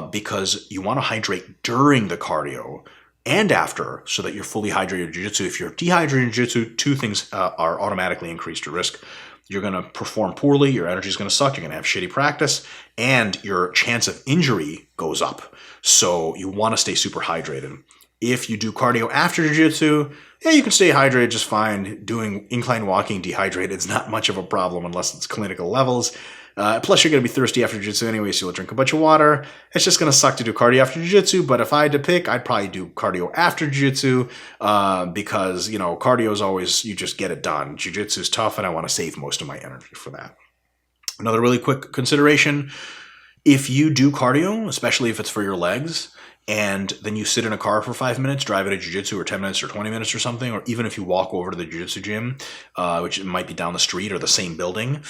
because you want to hydrate during the cardio and after so that you're fully hydrated in jiu-jitsu. If you're dehydrated in jiu-jitsu, two things are automatically increased your risk. You're going to perform poorly, your energy is going to suck, you're going to have shitty practice, and your chance of injury goes up. So you want to stay super hydrated. If you do cardio after jiu-jitsu, you can stay hydrated just fine. Doing incline walking dehydrated is not much of a problem unless it's clinical levels. Plus, you're going to be thirsty after jiu-jitsu anyway, so you'll drink a bunch of water. It's just going to suck to do cardio after jiu-jitsu, but if I had to pick, I'd probably do cardio after jiu-jitsu because, cardio is always, you just get it done. Jiu-jitsu is tough, and I want to save most of my energy for that. Another really quick consideration, if you do cardio, especially if it's for your legs, and then you sit in a car for 5 minutes, drive it to jiu-jitsu or 10 minutes or 20 minutes or something, or even if you walk over to the jiu-jitsu gym, which might be down the street or the same building,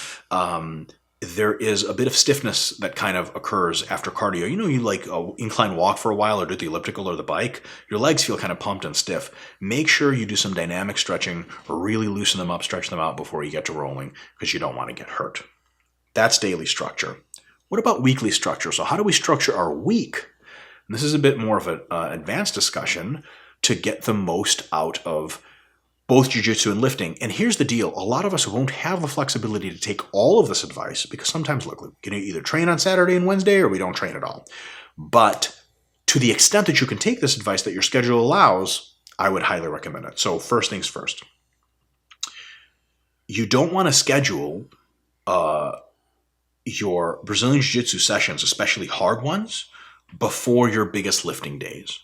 there is a bit of stiffness that kind of occurs after cardio. You like incline walk for a while or do the elliptical or the bike, your legs feel kind of pumped and stiff. Make sure you do some dynamic stretching or really loosen them up, stretch them out before you get to rolling, because you don't want to get hurt. That's daily structure. What about weekly structure? So how do we structure our week? And this is a bit more of an advanced discussion to get the most out of both jiu-jitsu and lifting. And here's the deal. A lot of us won't have the flexibility to take all of this advice because sometimes, look, we can either train on Saturday and Wednesday or we don't train at all. But to the extent that you can take this advice that your schedule allows, I would highly recommend it. So first things first. You don't want to schedule your Brazilian Jiu-Jitsu sessions, especially hard ones, before your biggest lifting days,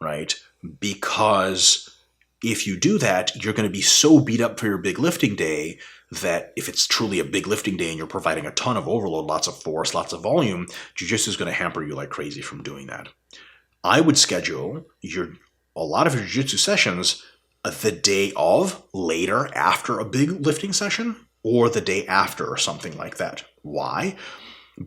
right? Because if you do that, you're going to be so beat up for your big lifting day that if it's truly a big lifting day and you're providing a ton of overload, lots of force, lots of volume, jiu-jitsu is going to hamper you like crazy from doing that. I would schedule a lot of your jiu-jitsu sessions the day of, later, after a big lifting session, or the day after or something like that. Why?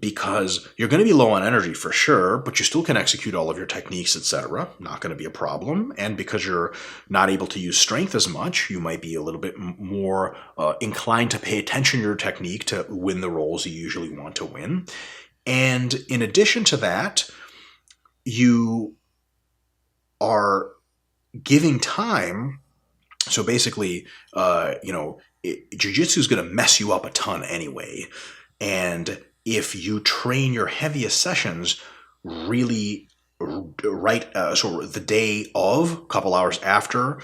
Because you're going to be low on energy for sure, but you still can execute all of your techniques, etc. Not going to be a problem. And because you're not able to use strength as much, you might be a little bit more inclined to pay attention to your technique to win the rolls you usually want to win. And in addition to that, you are giving time. So basically, jiu-jitsu is going to mess you up a ton anyway. And if you train your heaviest sessions really so the day of, a couple hours after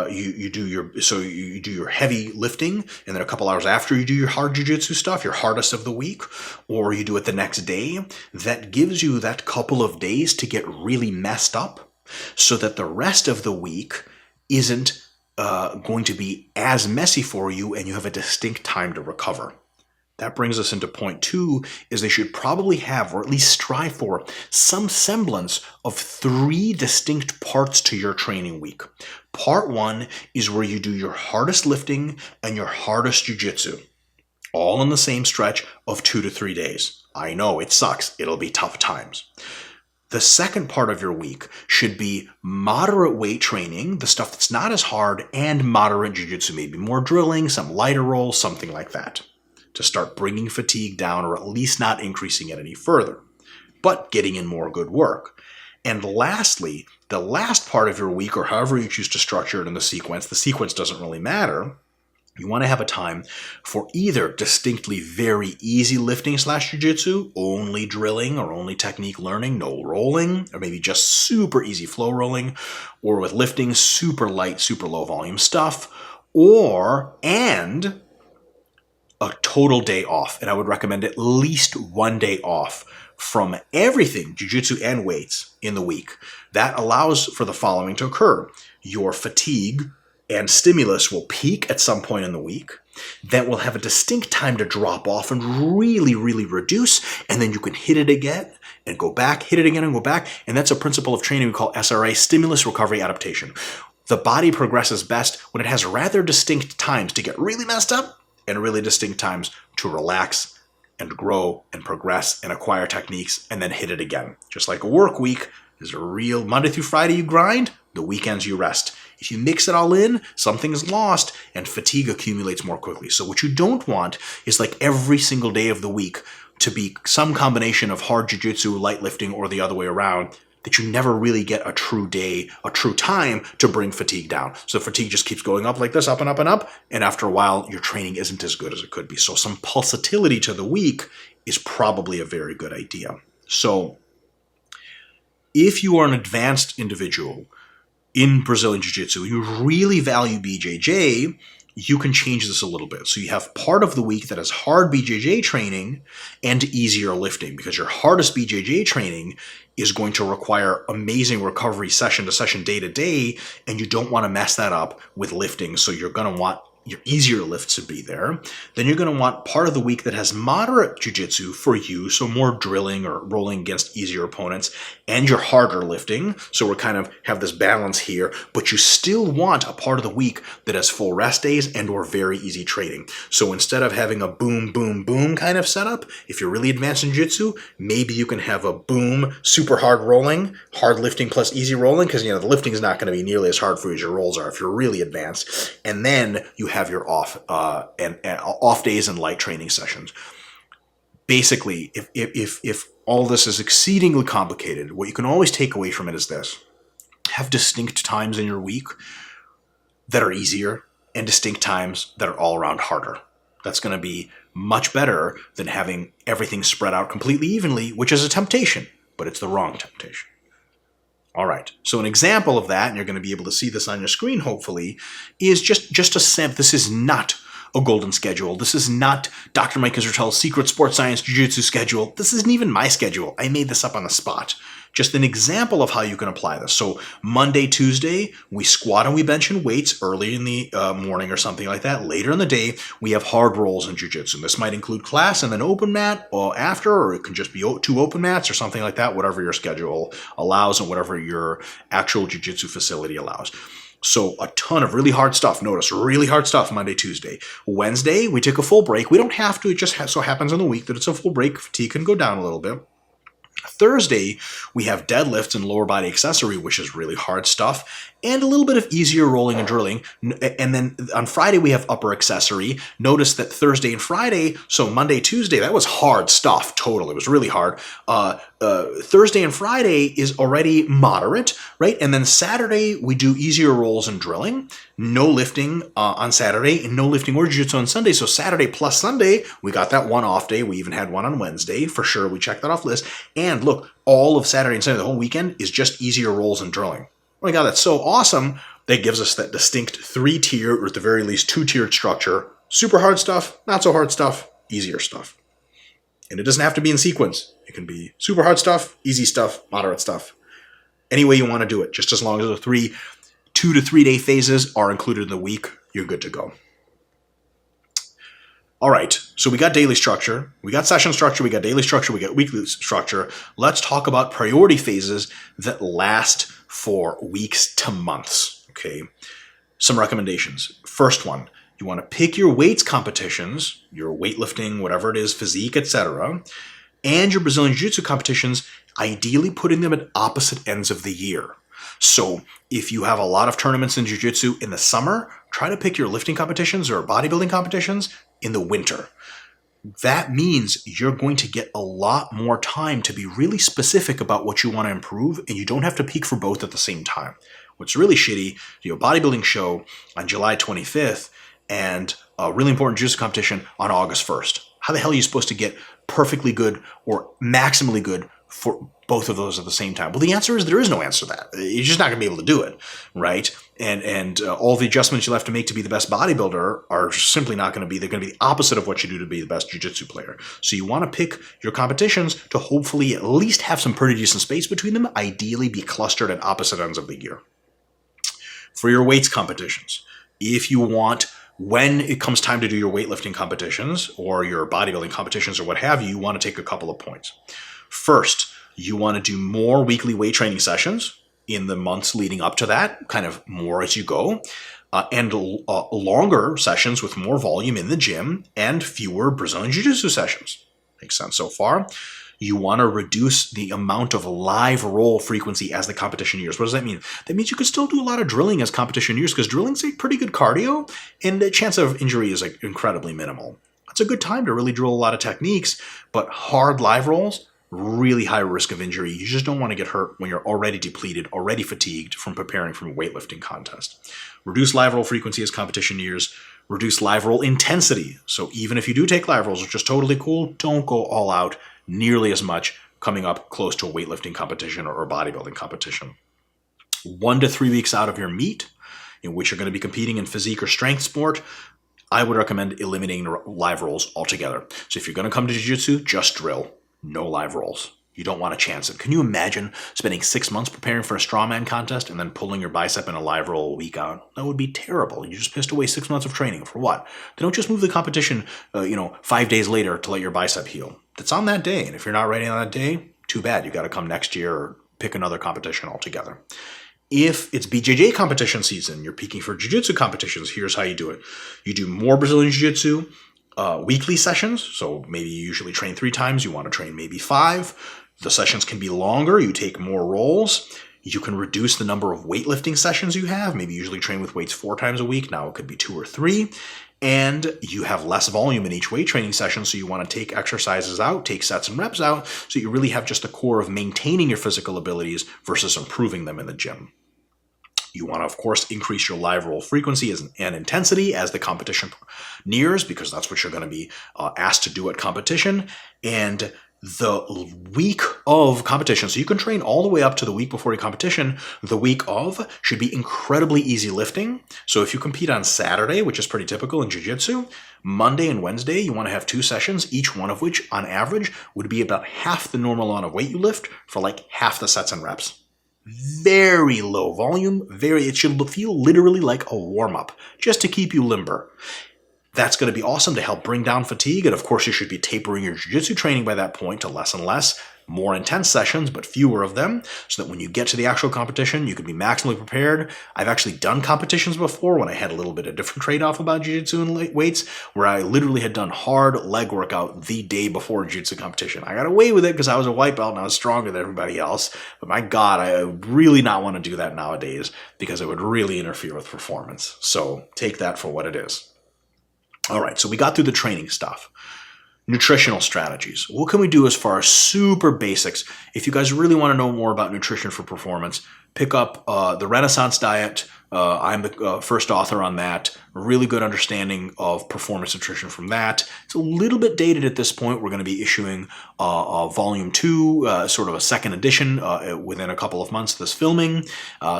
you do your heavy lifting, and then a couple hours after you do your hard jiu-jitsu stuff, your hardest of the week, or you do it the next day, that gives you that couple of days to get really messed up so that the rest of the week isn't going to be as messy for you and you have a distinct time to recover. That brings us into point 2, is they should probably have, or at least strive for, some semblance of 3 distinct parts to your training week. Part 1 is where you do your hardest lifting and your hardest jiu-jitsu, all in the same stretch of 2 to 3 days. I know, it sucks. It'll be tough times. The second part of your week should be moderate weight training, the stuff that's not as hard, and moderate jiu-jitsu, maybe more drilling, some lighter rolls, something like that, to start bringing fatigue down or at least not increasing it any further, but getting in more good work. And lastly, the last part of your week, or however you choose to structure it in the sequence doesn't really matter. You want to have a time for either distinctly very easy lifting / jiu-jitsu, only drilling or only technique learning, no rolling, or maybe just super easy flow rolling, or with lifting, super light, super low volume stuff, and a total day off. And I would recommend at least 1 day off from everything, jiu-jitsu and weights, in the week. That allows for the following to occur. Your fatigue and stimulus will peak at some point in the week. That will have a distinct time to drop off and really, really reduce. And then you can hit it again and go back, hit it again and go back. And that's a principle of training we call SRA, stimulus recovery adaptation. The body progresses best when it has rather distinct times to get really messed up and really distinct times to relax and grow and progress and acquire techniques and then hit it again. Just like a work week is a real Monday through Friday you grind, the weekends you rest. If you mix it all in, something's lost and fatigue accumulates more quickly. So what you don't want is like every single day of the week to be some combination of hard jiu-jitsu, light lifting, or the other way around, that you never really get a true day, a true time to bring fatigue down. So fatigue just keeps going up like this, up and up and up, and after a while, your training isn't as good as it could be. So some pulsatility to the week is probably a very good idea. So if you are an advanced individual in Brazilian Jiu-Jitsu, you really value BJJ, you can change this a little bit. So you have part of the week that is hard BJJ training and easier lifting, because your hardest BJJ training is going to require amazing recovery session to session, day to day, and you don't want to mess that up with lifting. So you're going to want your easier lifts to be there. Then you're going to want part of the week that has moderate jiu-jitsu for you, so more drilling or rolling against easier opponents, and your harder lifting. So we're kind of have this balance here, but you still want a part of the week that has full rest days and or very easy training. So instead of having a boom, boom, boom kind of setup, if you're really advanced in jiu-jitsu, maybe you can have a boom, super hard rolling, hard lifting plus easy rolling, because the lifting is not going to be nearly as hard for you as your rolls are if you're really advanced. And then you have your off and off days and light training sessions. Basically, if all this is exceedingly complicated, what you can always take away from it is this: have distinct times in your week that are easier and distinct times that are all around harder. That's going to be much better than having everything spread out completely evenly, which is a temptation, but it's the wrong temptation. All right, so an example of that, and you're going to be able to see this on your screen hopefully, is just a sample. This is not a golden schedule. This is not Dr. Mike Israetel's secret sports science jiu-jitsu schedule. This isn't even my schedule. I made this up on the spot. Just an example of how you can apply this. So Monday, Tuesday, we squat and we bench and weights early in the morning or something like that. Later in the day, we have hard rolls in jiu-jitsu. This might include class and then open mat or after, or it can just be 2 open mats or something like that, whatever your schedule allows and whatever your actual jiu-jitsu facility allows. So a ton of really hard stuff. Notice, really hard stuff Monday, Tuesday. Wednesday, we take a full break. We don't have to. It just so happens in the week that it's a full break. Fatigue can go down a little bit. Thursday, we have deadlifts and lower body accessory, which is really hard stuff, and a little bit of easier rolling and drilling. And then on Friday, we have upper accessory. Notice that Thursday and Friday, so Monday, Tuesday, that was hard stuff, total. It was really hard. Thursday and Friday is already moderate, right? And then Saturday, we do easier rolls and drilling. No lifting on Saturday, and no lifting or jiu-jitsu on Sunday. So Saturday plus Sunday, we got that one off day. We even had one on Wednesday, for sure. We checked that off list. And look, all of Saturday and Sunday, the whole weekend, is just easier rolls and drilling. Oh my God, that's so awesome. That gives us that distinct 3-tier, or at the very least 2-tiered structure. Super hard stuff, not so hard stuff, easier stuff. And it doesn't have to be in sequence. It can be super hard stuff, easy stuff, moderate stuff. Any way you want to do it, just as long as the 2 to 3 day phases are included in the week, you're good to go. All right, so we got daily structure, we got session structure, we got daily structure, we got weekly structure. Let's talk about priority phases that last for weeks to months, okay? Some recommendations. First one, you want to pick your weights competitions, your weightlifting, whatever it is, physique, etc., and your Brazilian Jiu-Jitsu competitions, ideally putting them at opposite ends of the year. So if you have a lot of tournaments in Jiu-Jitsu in the summer, try to pick your lifting competitions or bodybuilding competitions in the winter. That means you're going to get a lot more time to be really specific about what you want to improve, and you don't have to peak for both at the same time. What's really shitty, you have a bodybuilding show on July 25th and a really important jiu-jitsu competition on August 1st. How the hell are you supposed to get perfectly good or maximally good for both of those at the same time? Well, the answer is there is no answer to that. You're just not going to be able to do it, right? And all the adjustments you'll have to make to be the best bodybuilder are simply not going to be, they're going to be the opposite of what you do to be the best jiu-jitsu player. So you want to pick your competitions to hopefully at least have some pretty decent space between them, ideally be clustered at opposite ends of the year. For your weights competitions, if you want, when it comes time to do your weightlifting competitions or your bodybuilding competitions or what have you, you want to take a couple of points. First, you want to do more weekly weight training sessions in the months leading up to that, kind of more as you go, and longer sessions with more volume in the gym and fewer Brazilian Jiu-Jitsu sessions. Makes sense so far? You want to reduce the amount of live roll frequency as the competition years. What does that mean? That means you can still do a lot of drilling as competition years, because drilling's a pretty good cardio and the chance of injury is like incredibly minimal. It's a good time to really drill a lot of techniques, but hard live rolls, really high risk of injury. You just don't want to get hurt when you're already depleted, already fatigued from preparing for a weightlifting contest. Reduce live roll frequency as competition years. Reduce live roll intensity. So even if you do take live rolls, which is totally cool, don't go all out nearly as much coming up close to a weightlifting competition or a bodybuilding competition. 1 to 3 weeks out of your meet, in which you're going to be competing in physique or strength sport, I would recommend eliminating live rolls altogether. So if you're going to come to jiu-jitsu, just drill. No live rolls. You don't want to chance it. Can you imagine spending 6 months preparing for a strongman contest and then pulling your bicep in a live roll a week out? That would be terrible. You just pissed away 6 months of training. For what? They don't just move the competition, 5 days later to let your bicep heal. It's on that day. And if you're not ready on that day, too bad. You got to come next year or pick another competition altogether. If it's BJJ competition season, you're peaking for Jiu-Jitsu competitions, here's how you do it. You do more Brazilian Jiu-Jitsu, weekly sessions. So maybe you usually train 3 times. You want to train maybe 5. The sessions can be longer. You take more rolls. You can reduce the number of weightlifting sessions you have. Maybe you usually train with weights 4 times a week. Now it could be 2 or 3. And you have less volume in each weight training session, so you want to take exercises out, take sets and reps out, so you really have just the core of maintaining your physical abilities versus improving them in the gym. You want to, of course, increase your live roll frequency and intensity as the competition nears, because that's what you're going to be asked to do at competition. And the week of competition, so you can train all the way up to the week before your competition, the week of should be incredibly easy lifting. So if you compete on Saturday, which is pretty typical in Jiu-Jitsu, Monday and Wednesday, you want to have 2 sessions, each one of which, on average, would be about half the normal amount of weight you lift for like half the sets and reps. Very low volume, it should feel literally like a warm-up, just to keep you limber. That's going to be awesome to help bring down fatigue, and of course you should be tapering your jiu-jitsu training by that point to less and less, more intense sessions, but fewer of them, so that when you get to the actual competition, you can be maximally prepared. I've actually done competitions before when I had a little bit of different trade-off about jiu-jitsu and weights, where I literally had done hard leg workout the day before jiu-jitsu competition. I got away with it because I was a white belt and I was stronger than everybody else, but my God, I would really not want to do that nowadays because it would really interfere with performance. So take that for what it is. All right, so we got through the training stuff. Nutritional strategies. What can we do as far as super basics? If you guys really want to know more about nutrition for performance, pick up the Renaissance Diet. I'm the first author on that. A really good understanding of performance nutrition from that. It's a little bit dated at this point. We're going to be issuing volume 2, sort of a second edition within a couple of months of this filming.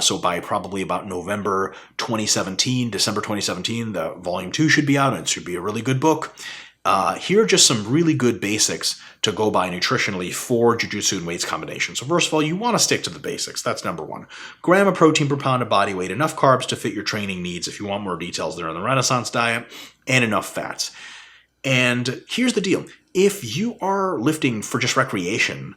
So by probably about December 2017, the volume 2 should be out, and it should be a really good book. Here are just some really good basics to go by nutritionally for jiu-jitsu and weights combination. So first of all, you want to stick to the basics. That's number 1. Gram of protein per pound of body weight, enough carbs to fit your training needs. If you want more details, they're in the Renaissance Diet, and enough fats. And here's the deal. If you are lifting for just recreation,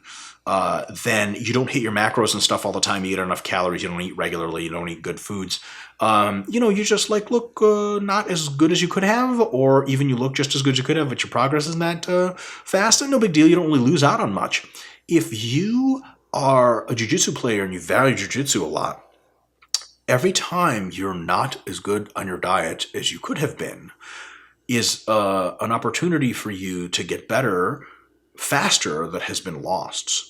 then you don't hit your macros and stuff all the time. You eat enough calories. You don't eat regularly. You don't eat good foods. You just look not as good as you could have, or even you look just as good as you could have, but your progress isn't that fast. And no big deal. You don't really lose out on much. If you are a jiu-jitsu player and you value jiu-jitsu a lot, every time you're not as good on your diet as you could have been is an opportunity for you to get better faster that has been lost.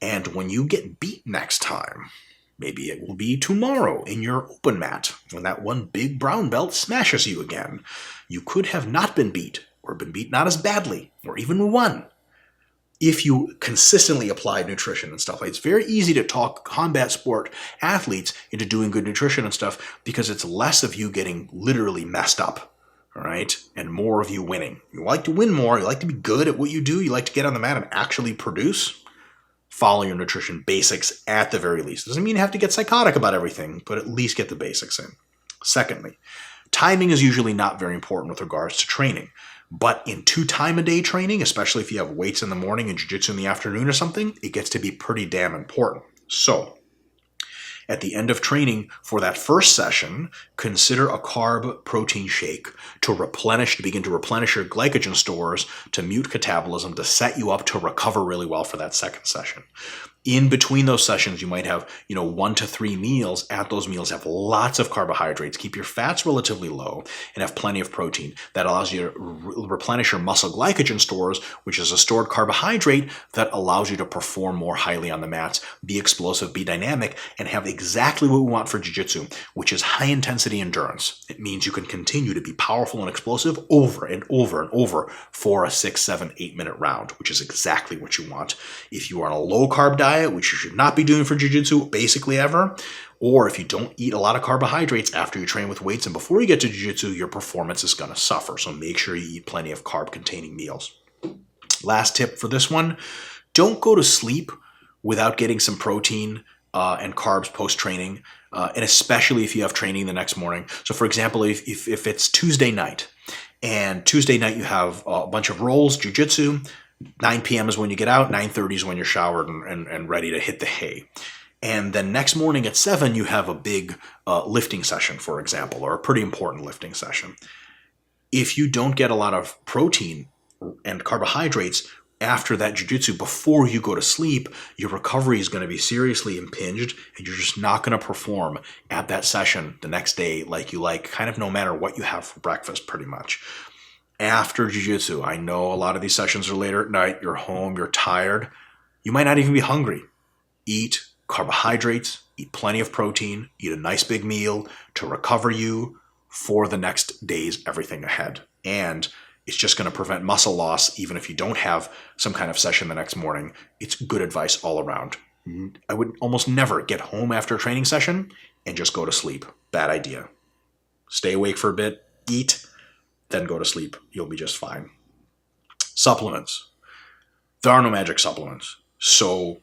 And when you get beat next time, maybe it will be tomorrow in your open mat, when that one big brown belt smashes you again, you could have not been beat, or been beat not as badly, or even won, if you consistently applied nutrition and stuff. It's very easy to talk combat sport athletes into doing good nutrition and stuff, because it's less of you getting literally messed up. All right, and more of you winning. You like to win more. You like to be good at what you do. You like to get on the mat and actually produce. Follow your nutrition basics at the very least. Doesn't mean you have to get psychotic about everything, but at least get the basics in. Secondly, timing is usually not very important with regards to training. But in 2-time-a-day training, especially if you have weights in the morning and jiu-jitsu in the afternoon or something, it gets to be pretty damn important. So, at the end of training for that first session, consider a carb protein shake to begin to replenish your glycogen stores, to mute catabolism, to set you up to recover really well for that second session. In between those sessions, you might have, 1 to 3 meals. At those meals, have lots of carbohydrates. Keep your fats relatively low and have plenty of protein. That allows you to replenish your muscle glycogen stores, which is a stored carbohydrate that allows you to perform more highly on the mats, be explosive, be dynamic, and have exactly what we want for jiu-jitsu, which is high-intensity endurance. It means you can continue to be powerful and explosive over and over and over for a 6, 7, 8-minute round, which is exactly what you want. If you are on a low-carb diet, which you should not be doing for jiu-jitsu basically ever, or if you don't eat a lot of carbohydrates after you train with weights and before you get to jiu-jitsu, your performance is going to suffer. So make sure you eat plenty of carb-containing meals. Last tip for this one, don't go to sleep without getting some protein and carbs post-training, and especially if you have training the next morning. So for example, if it's Tuesday night, and Tuesday night you have a bunch of rolls, Jiu-Jitsu, 9 p.m. is when you get out, 9:30 is when you're showered and ready to hit the hay. And then next morning at 7, you have a big lifting session, for example, or a pretty important lifting session. If you don't get a lot of protein and carbohydrates after that jiu-jitsu before you go to sleep, your recovery is going to be seriously impinged, and you're just not going to perform at that session the next day like you like, kind of no matter what you have for breakfast, pretty much. After jiu-jitsu, I know a lot of these sessions are later at night, you're home, you're tired, you might not even be hungry. Eat carbohydrates, eat plenty of protein, eat a nice big meal to recover you for the next day's everything ahead. And it's just going to prevent muscle loss even if you don't have some kind of session the next morning. It's good advice all around. I would almost never get home after a training session and just go to sleep. Bad idea. Stay awake for a bit, eat, then go to sleep. You'll be just fine. Supplements. There are no magic supplements. So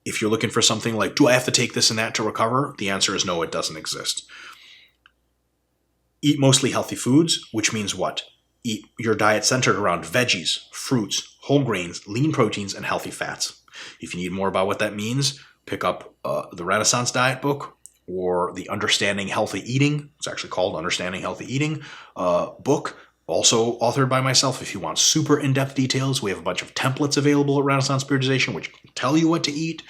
if you're looking for something like, do I have to take this and that to recover? The answer is no, it doesn't exist. Eat mostly healthy foods, which means what? Eat your diet centered around veggies, fruits, whole grains, lean proteins, and healthy fats. If you need more about what that means, pick up the Renaissance Diet book or the Understanding Healthy Eating. It's actually called Understanding Healthy Eating book, also authored by myself. If you want super in-depth details, we have a bunch of templates available at Renaissance Periodization, which tell you what to eat.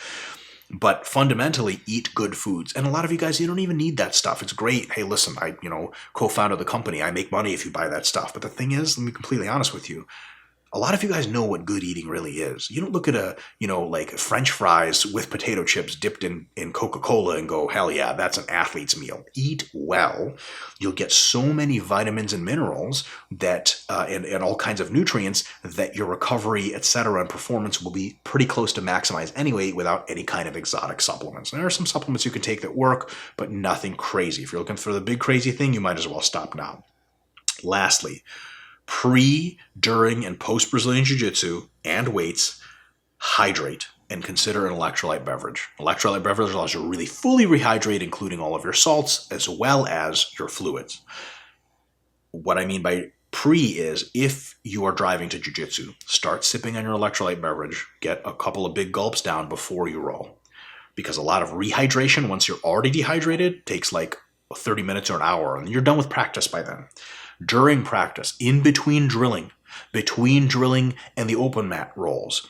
But fundamentally, eat good foods. And a lot of you guys, you don't even need that stuff. It's great. Hey, listen, I co-founded the company. I make money if you buy that stuff. But the thing is, let me be completely honest with you. A lot of you guys know what good eating really is. You don't look at like French fries with potato chips dipped in Coca-Cola and go, hell yeah, that's an athlete's meal. Eat well. You'll get so many vitamins and minerals that and all kinds of nutrients that your recovery, etc., and performance will be pretty close to maximized anyway without any kind of exotic supplements. And there are some supplements you can take that work, but nothing crazy. If you're looking for the big crazy thing, you might as well stop now. Lastly, pre, during, and post Brazilian Jiu-Jitsu and weights, hydrate and consider an electrolyte beverage. Electrolyte beverage allows you to really fully rehydrate, including all of your salts as well as your fluids. What I mean by pre is if you are driving to Jiu-Jitsu, start sipping on your electrolyte beverage, get a couple of big gulps down before you roll. Because a lot of rehydration, once you're already dehydrated, takes like 30 minutes or an hour, and you're done with practice by then. During practice, in between drilling and the open mat rolls,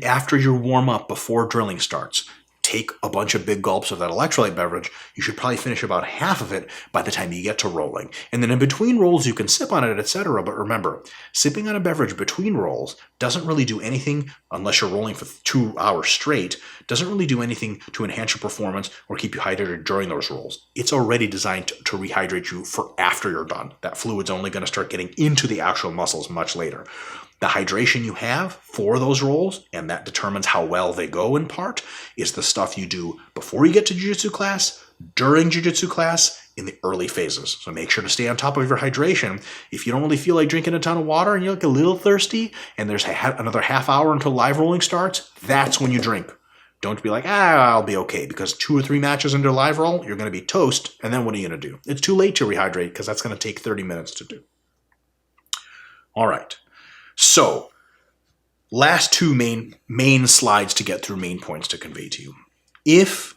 after your warm up before drilling starts, take a bunch of big gulps of that electrolyte beverage. You should probably finish about half of it by the time you get to rolling. And then in between rolls, you can sip on it, etc. But remember, sipping on a beverage between rolls doesn't really do anything, unless you're rolling for 2 hours straight, doesn't really do anything to enhance your performance or keep you hydrated during those rolls. It's already designed to rehydrate you for after you're done. That fluid's only going to start getting into the actual muscles much later. The hydration you have for those rolls, and that determines how well they go in part, is the stuff you do before you get to jiu-jitsu class, during jiu-jitsu class, in the early phases. So make sure to stay on top of your hydration. If you don't really feel like drinking a ton of water and you're like a little thirsty, and there's another half hour until live rolling starts, that's when you drink. Don't be like, I'll be okay, because 2 or 3 matches into live roll, you're going to be toast, and then what are you going to do? It's too late to rehydrate, because that's going to take 30 minutes to do. All right. So, last 2 main slides to get through, main points to convey to you. If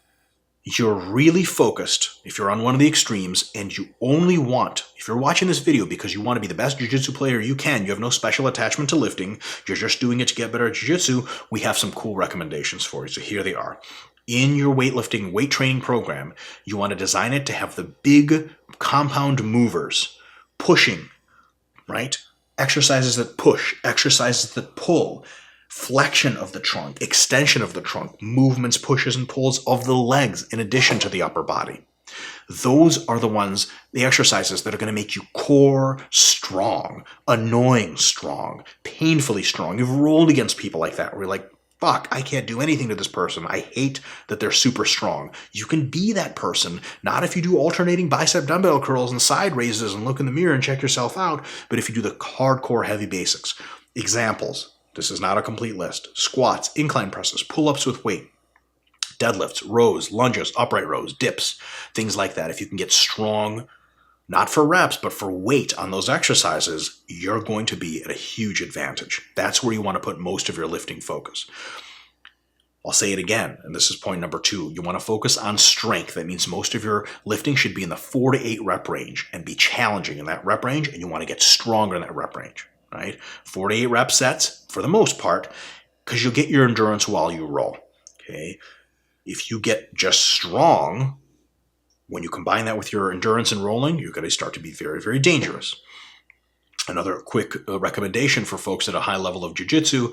you're really focused, if you're on one of the extremes, and you only want, if you're watching this video because you want to be the best jiu-jitsu player you can, you have no special attachment to lifting, you're just doing it to get better at jiu-jitsu, we have some cool recommendations for you. So here they are. In your weightlifting, weight training program, you want to design it to have the big compound movers, pushing, right? Exercises that push, exercises that pull, flexion of the trunk, extension of the trunk, movements, pushes, and pulls of the legs in addition to the upper body. Those are the exercises that are going to make you core strong, annoying strong, painfully strong. You've rolled against people like that where you're like, fuck, I can't do anything to this person. I hate that they're super strong. You can be that person, not if you do alternating bicep dumbbell curls and side raises and look in the mirror and check yourself out, but if you do the hardcore heavy basics. Examples: This is not a complete list. Squats, incline presses, pull-ups with weight, deadlifts, rows, lunges, upright rows, dips, things like that. If you can get strong, not for reps, but for weight on those exercises, you're going to be at a huge advantage. That's where you want to put most of your lifting focus. I'll say it again, and this is point number 2. You want to focus on strength. That means most of your lifting should be in the 4 to 8 rep range and be challenging in that rep range, and you want to get stronger in that rep range, right? 4 to 8 rep sets for the most part, because you'll get your endurance while you roll, okay? If you get just strong, when you combine that with your endurance and rolling, you're going to start to be very, very dangerous. Another quick recommendation for folks at a high level of jiu-jitsu: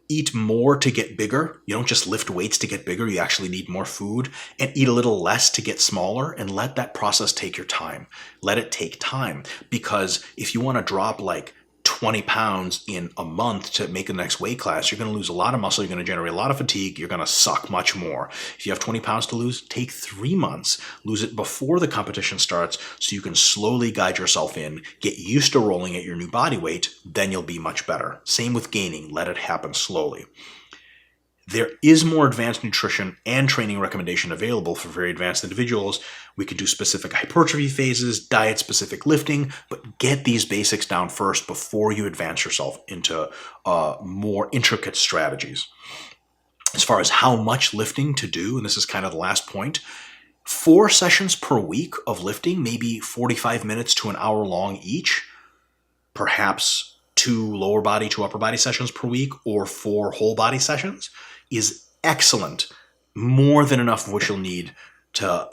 eat more to get bigger. You don't just lift weights to get bigger. You actually need more food. And eat a little less to get smaller, and let that process take your time. Let it take time, because if you want to drop like 20 pounds in a month to make the next weight class, you're going to lose a lot of muscle. You're going to generate a lot of fatigue. You're going to suck much more. If you have 20 pounds to lose, take 3 months. Lose it before the competition starts so you can slowly guide yourself in, get used to rolling at your new body weight. Then you'll be much better. Same with gaining. Let it happen slowly. There is more advanced nutrition and training recommendation available for very advanced individuals. We could do specific hypertrophy phases, diet-specific lifting, but get these basics down first before you advance yourself into more intricate strategies. As far as how much lifting to do, and this is kind of the last point, 4 sessions per week of lifting, maybe 45 minutes to an hour long each, perhaps 2 lower body, 2 upper body sessions per week, or 4 whole body sessions, is excellent. More than enough of what you'll need to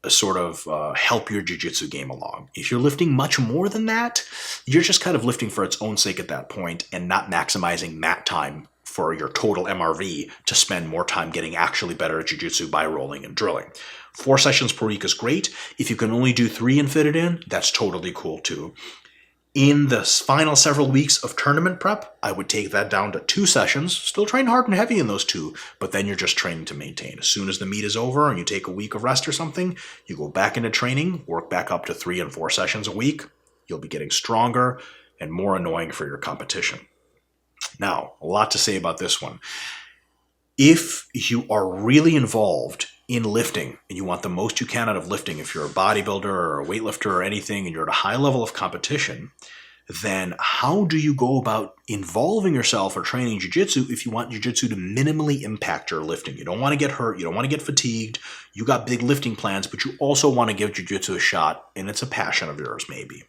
sort of help your jiu-jitsu game along. If you're lifting much more than that, you're just kind of lifting for its own sake at that point and not maximizing mat time for your total MRV to spend more time getting actually better at jiu-jitsu by rolling and drilling. 4 sessions per week is great. If you can only do 3 and fit it in, that's totally cool too. In the final several weeks of tournament prep, I would take that down to 2 sessions. Still train hard and heavy in those 2, but then you're just training to maintain. As soon as the meet is over and you take a week of rest or something, you go back into training, work back up to 3 and 4 sessions a week. You'll be getting stronger and more annoying for your competition. Now, a lot to say about this one. If you are really involved in lifting and you want the most you can out of lifting, if you're a bodybuilder or a weightlifter or anything and you're at a high level of competition, then how do you go about involving yourself or training jiu-jitsu if you want jiu-jitsu to minimally impact your lifting? You don't want to get hurt. You don't want to get fatigued. You got big lifting plans, but you also want to give jiu-jitsu a shot, and it's a passion of yours maybe.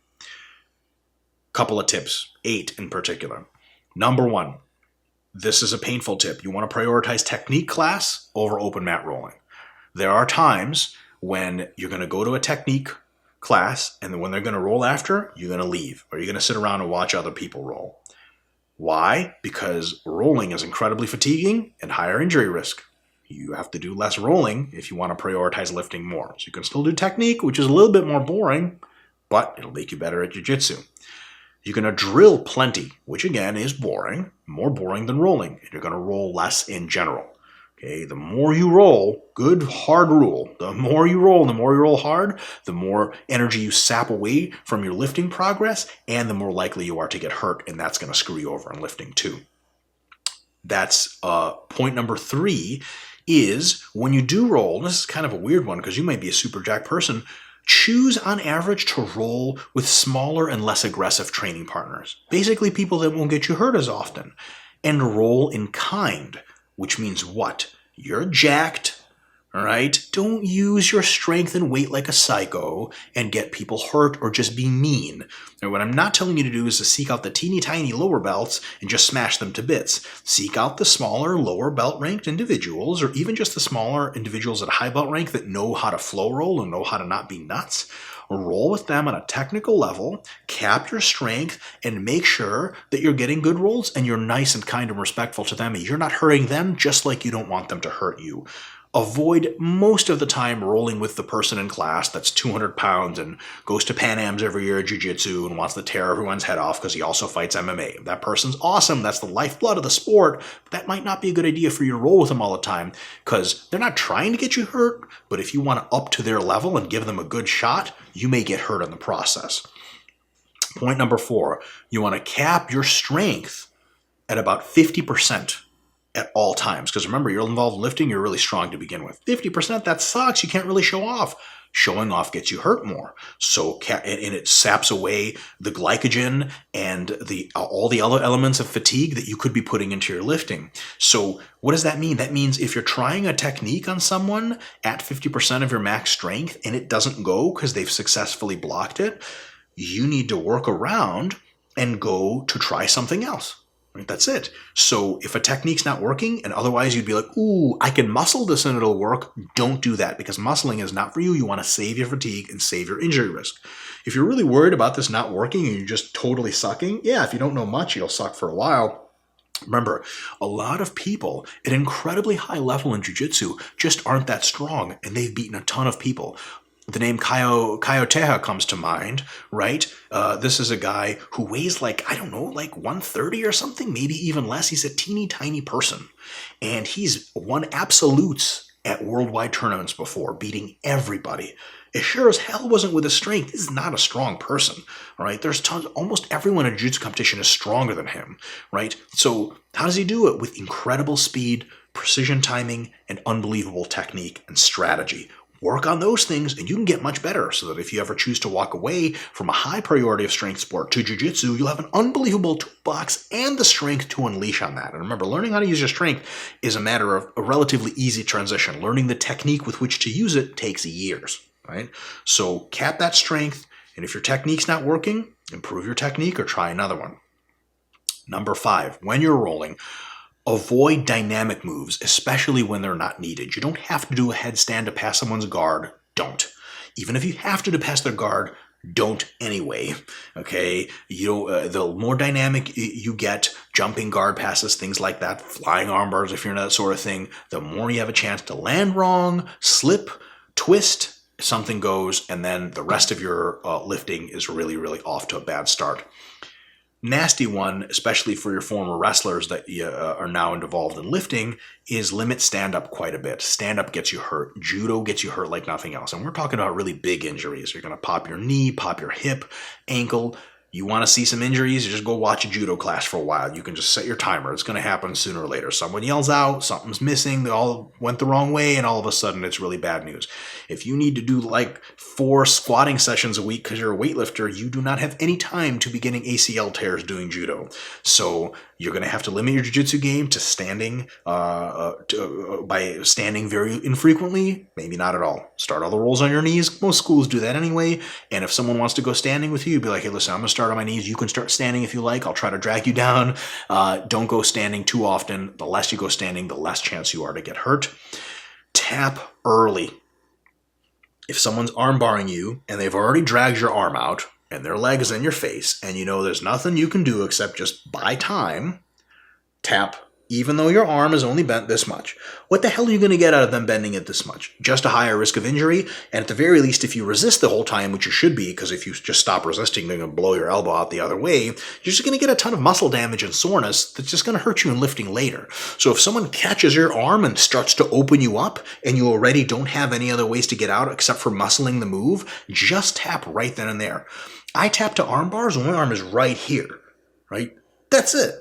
Couple of tips, 8 in particular. Number 1, this is a painful tip. You want to prioritize technique class over open mat rolling. There are times when you're going to go to a technique class, and then when they're going to roll after, you're going to leave, or you're going to sit around and watch other people roll. Why? Because rolling is incredibly fatiguing and higher injury risk. You have to do less rolling if you want to prioritize lifting more. So you can still do technique, which is a little bit more boring, but it'll make you better at jiu-jitsu. You're going to drill plenty, which again is boring, more boring than rolling, and you're going to roll less in general. Okay, the more you roll, good hard rule, the more you roll hard, the more energy you sap away from your lifting progress, and the more likely you are to get hurt, and that's going to screw you over in lifting too. That's point number 3 is when you do roll, and this is kind of a weird one because you might be a super jacked person, choose on average to roll with smaller and less aggressive training partners. Basically people that won't get you hurt as often. And roll in kind. Which means what? You're jacked, all right? Don't use your strength and weight like a psycho and get people hurt or just be mean. And what I'm not telling you to do is to seek out the teeny tiny lower belts and just smash them to bits. Seek out the smaller lower belt ranked individuals, or even just the smaller individuals at high belt rank that know how to flow roll and know how to not be nuts. Roll with them on a technical level, cap your strength, and make sure that you're getting good rolls and you're nice and kind and respectful to them and you're not hurting them just like you don't want them to hurt you. Avoid most of the time rolling with the person in class that's 200 pounds and goes to Pan Ams every year at jiu-jitsu and wants to tear everyone's head off because he also fights MMA. That person's awesome. That's the lifeblood of the sport. But that might not be a good idea for you to roll with them all the time because they're not trying to get you hurt. But if you want to up to their level and give them a good shot, you may get hurt in the process. Point number 4, you want to cap your strength at about 50% at all times. Because remember, you're involved in lifting, you're really strong to begin with. 50%, that sucks. You can't really show off. Showing off gets you hurt more. So, and it saps away the glycogen and all the other elements of fatigue that you could be putting into your lifting. So what does that mean? That means if you're trying a technique on someone at 50% of your max strength and it doesn't go because they've successfully blocked it, you need to work around and go to try something else. Right? That's it. So if a technique's not working and otherwise you'd be like, ooh, I can muscle this and it'll work, don't do that, because muscling is not for you. You want to save your fatigue and save your injury risk. If you're really worried about this not working and you're just totally sucking, yeah, if you don't know much, you'll suck for a while. Remember, a lot of people at incredibly high level in jiu-jitsu just aren't that strong, and they've beaten a ton of people. The name Teja comes to mind, right? This is a guy who weighs like 130 or something, maybe even less. He's a teeny tiny person. And he's won absolutes at worldwide tournaments before, beating everybody. It sure as hell wasn't with his strength. This is not a strong person, right? There's tons, almost everyone in a jiu-jitsu competition is stronger than him, right? So how does he do it? With incredible speed, precision timing, and unbelievable technique and strategy. Work on those things and you can get much better, so that if you ever choose to walk away from a high priority of strength sport to jiu-jitsu, you'll have an unbelievable toolbox and the strength to unleash on that. And remember, learning how to use your strength is a matter of a relatively easy transition. Learning the technique with which to use it takes years, right? So cap that strength, and if your technique's not working, improve your technique or try another one. Number 5, when you're rolling, avoid dynamic moves, especially when they're not needed. You don't have to do a headstand to pass someone's guard. Don't. Even if you have to pass their guard, don't anyway. Okay? The more dynamic you get, jumping guard passes, things like that, flying arm bars if you're into that sort of thing, the more you have a chance to land wrong, slip, twist, something goes, and then the rest of your lifting is really, really off to a bad start. Nasty one, especially for your former wrestlers that are now involved in lifting, is limit stand-up quite a bit. Stand-up gets you hurt. Judo gets you hurt like nothing else. And we're talking about really big injuries. You're going to pop your knee, pop your hip, ankle. You want to see some injuries, you just go watch a judo class for a while. You can just set your timer. It's going to happen sooner or later. Someone yells out, something's missing, they all went the wrong way, and all of a sudden it's really bad news. If you need to do like 4 squatting sessions a week because you're a weightlifter, you do not have any time to be getting ACL tears doing judo. So you're going to have to limit your jiu-jitsu game to standing, by standing very infrequently, maybe not at all. Start all the rolls on your knees. Most schools do that anyway. And if someone wants to go standing with you, be like, hey, listen, I'm going to start on my knees. You can start standing if you like. I'll try to drag you down. Don't go standing too often. The less you go standing, the less chance you are to get hurt. Tap early. If someone's arm barring you and they've already dragged your arm out, and their leg is in your face, and you know there's nothing you can do except just buy time, tap, even though your arm is only bent this much. What the hell are you going to get out of them bending it this much? Just a higher risk of injury, and at the very least, if you resist the whole time, which you should be, because if you just stop resisting, they're going to blow your elbow out the other way, you're just going to get a ton of muscle damage and soreness that's just going to hurt you in lifting later. So if someone catches your arm and starts to open you up, and you already don't have any other ways to get out except for muscling the move, just tap right then and there. I tap to arm bars when my arm is right here, right? That's it.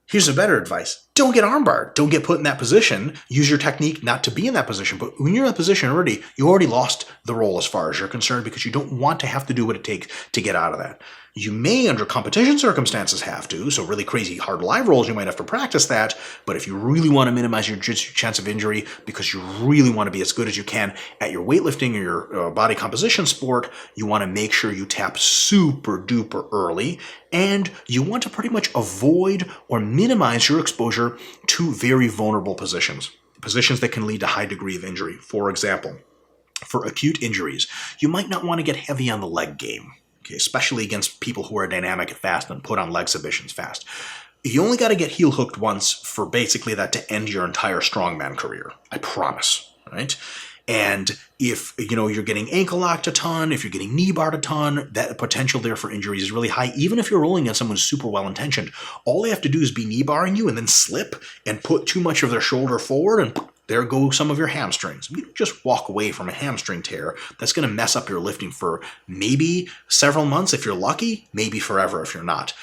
Here's a better advice. Don't get armbarred. Don't get put in that position. Use your technique not to be in that position. But when you're in that position already, you already lost the roll as far as you're concerned, because you don't want to have to do what it takes to get out of that. You may, under competition circumstances, have to. So really crazy hard live rolls, you might have to practice that. But if you really want to minimize your chance of injury because you really want to be as good as you can at your weightlifting or your body composition sport, you want to make sure you tap super duper early. And you want to pretty much avoid or minimize your exposure to very vulnerable positions that can lead to high degree of injury. For example, for acute injuries, you might not want to get heavy on the leg game. Okay, especially against people who are dynamic and fast and put on leg submissions fast. You only got to get heel hooked once for basically that to end your entire strongman career. I promise, right? And if you're getting ankle locked a ton, if you're getting knee barred a ton, that potential there for injuries is really high. Even if you're rolling at someone who's super well intentioned, all they have to do is be knee barring you and then slip and put too much of their shoulder forward, and there go some of your hamstrings. You don't just walk away from a hamstring tear. That's going to mess up your lifting for maybe several months if you're lucky, maybe forever if you're not.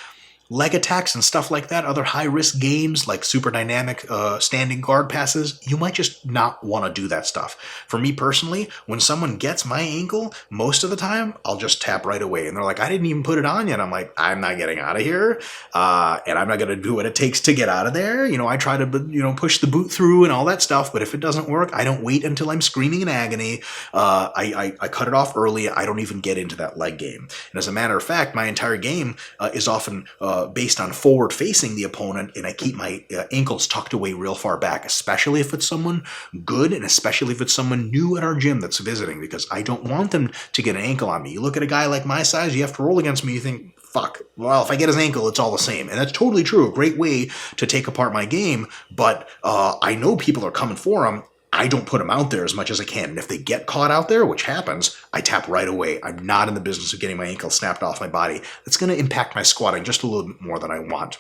leg attacks and stuff like that, other high-risk games like super dynamic standing guard passes, you might just not want to do that stuff. For me personally, when someone gets my ankle, most of the time, I'll just tap right away. And they're like, I didn't even put it on yet. I'm like, I'm not getting out of here, and I'm not going to do what it takes to get out of there. I try to, push the boot through and all that stuff, but if it doesn't work, I don't wait until I'm screaming in agony. I cut it off early. I don't even get into that leg game. And as a matter of fact, my entire game is often based on forward facing the opponent, and I keep my ankles tucked away real far back, especially if it's someone good and especially if it's someone new at our gym that's visiting, because I don't want them to get an ankle on me. You look at a guy like my size, you have to roll against me, you think, fuck, well, if I get his ankle, it's all the same. And that's totally true. A great way to take apart my game, but I know people are coming for him. I don't put them out there as much as I can. And if they get caught out there, which happens, I tap right away. I'm not in the business of getting my ankle snapped off my body. That's going to impact my squatting just a little bit more than I want.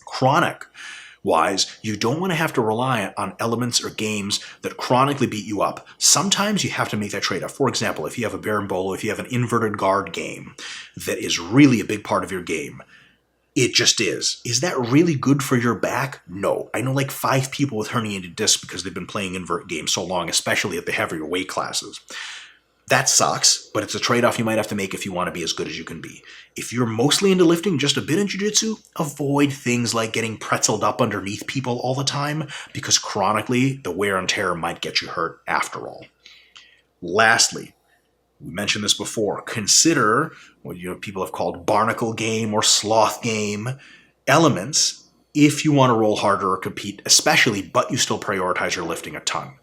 Chronic wise, you don't want to have to rely on elements or games that chronically beat you up. Sometimes you have to make that trade-off. For example, if you have a berimbolo, if you have an inverted guard game that is really a big part of your game, it just is. Is that really good for your back? No. I know like 5 people with herniated discs because they've been playing invert games so long, especially at the heavier weight classes. That sucks, but it's a trade-off you might have to make if you want to be as good as you can be. If you're mostly into lifting, just a bit in jiu-jitsu, avoid things like getting pretzeled up underneath people all the time, because chronically, the wear and tear might get you hurt after all. Lastly, we mentioned this before, consider what people have called barnacle game or sloth game elements if you want to roll harder or compete, especially, but you still prioritize your lifting a ton.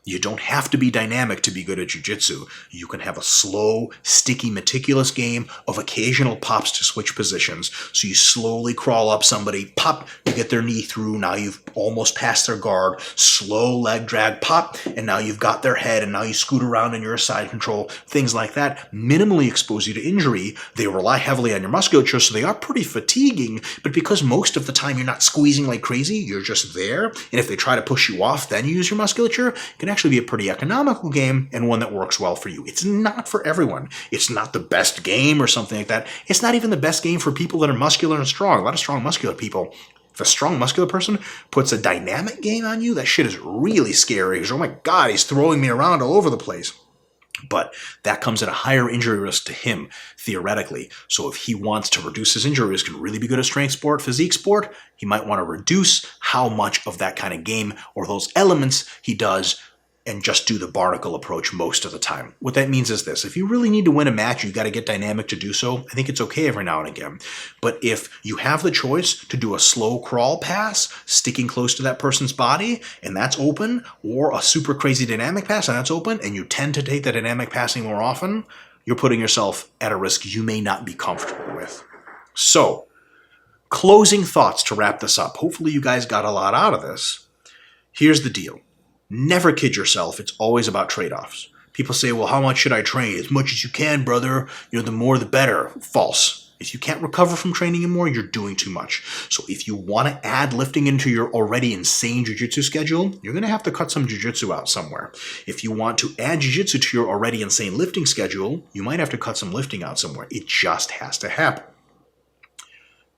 You don't have to be dynamic to be good at jiu-jitsu. You can have a slow, sticky, meticulous game of occasional pops to switch positions. So you slowly crawl up somebody, pop, you get their knee through, now you've almost passed their guard, slow leg drag, pop, and now you've got their head, and now you scoot around in your side control, things like that. Minimally expose you to injury. They rely heavily on your musculature, so they are pretty fatiguing, but because most of the time you're not squeezing like crazy, you're just there, and if they try to push you off, then you use your musculature, it can actually be a pretty economical game and one that works well for you. It's not for everyone. It's not the best game or something like that. It's not even the best game for people that are muscular and strong. A lot of strong muscular people, if a strong muscular person puts a dynamic game on you, that shit is really scary. Because, oh my God, he's throwing me around all over the place. But that comes at a higher injury risk to him, theoretically. So if he wants to reduce his injury risk and really be good at strength sport, physique sport, he might want to reduce how much of that kind of game or those elements he does and just do the barnacle approach most of the time. What that means is this. If you really need to win a match, you got to get dynamic to do so. I think it's okay every now and again. But if you have the choice to do a slow crawl pass, sticking close to that person's body, and that's open, or a super crazy dynamic pass, and that's open, and you tend to take the dynamic passing more often, you're putting yourself at a risk you may not be comfortable with. So, closing thoughts to wrap this up. Hopefully you guys got a lot out of this. Here's the deal. Never kid yourself. It's always about trade-offs. People say, well, how much should I train? As much as you can, brother. The more the better. False. If you can't recover from training anymore, you're doing too much. So if you want to add lifting into your already insane jiu-jitsu schedule, you're going to have to cut some jiu-jitsu out somewhere. If you want to add jiu-jitsu to your already insane lifting schedule, you might have to cut some lifting out somewhere. It just has to happen.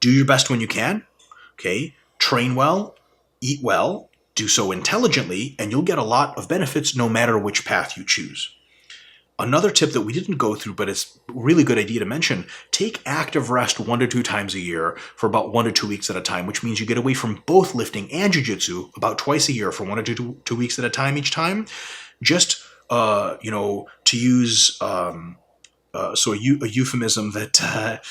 Do your best when you can. Okay? Train well. Eat well. Do so intelligently, and you'll get a lot of benefits no matter which path you choose. Another tip that we didn't go through, but it's a really good idea to mention, take active rest 1 to 2 times a year for about 1 to 2 weeks at a time, which means you get away from both lifting and jiu-jitsu about twice a year for 1 to 2 weeks at a time each time. Just, to use... So a euphemism that,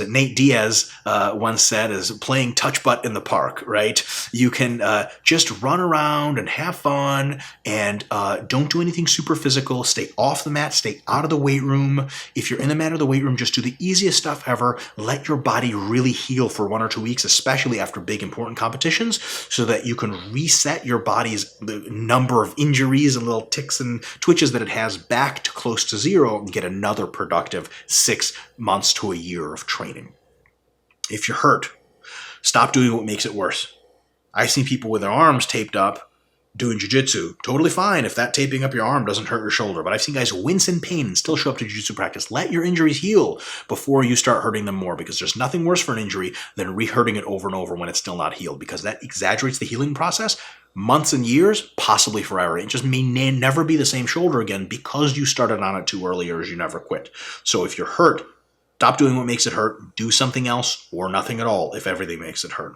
Nate Diaz once said is playing touch butt in the park, right? You can just run around and have fun and don't do anything super physical. Stay off the mat, stay out of the weight room. If you're in the mat or the weight room, just do the easiest stuff ever. Let your body really heal for 1 or 2 weeks, especially after big important competitions, so that you can reset your body's the number of injuries and little ticks and twitches that it has back to close to zero and get another productive 6 months to a year of training. If you're hurt, stop doing what makes it worse. I've seen people with their arms taped up doing jiu-jitsu, totally fine if that taping up your arm doesn't hurt your shoulder. But I've seen guys wince in pain and still show up to jiu-jitsu practice. Let your injuries heal before you start hurting them more, because there's nothing worse for an injury than re-hurting it over and over when it's still not healed, because that exaggerates the healing process months and years, possibly forever. It just may never be the same shoulder again because you started on it too early or you never quit. So if you're hurt, stop doing what makes it hurt. Do something else or nothing at all if everything makes it hurt.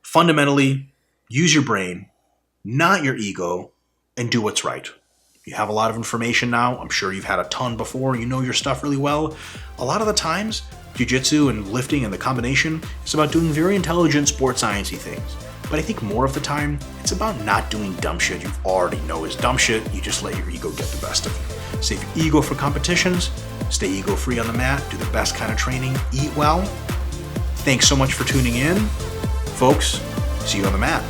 Fundamentally, use your brain, not your ego, and do what's right. You have a lot of information now. I'm sure you've had a ton before. You know your stuff really well. A lot of the times, jiu-jitsu and lifting and the combination is about doing very intelligent sports sciencey things. But I think more of the time, it's about not doing dumb shit you already know is dumb shit. You just let your ego get the best of you. Save your ego for competitions. Stay ego-free on the mat. Do the best kind of training. Eat well. Thanks so much for tuning in. Folks, see you on the mat.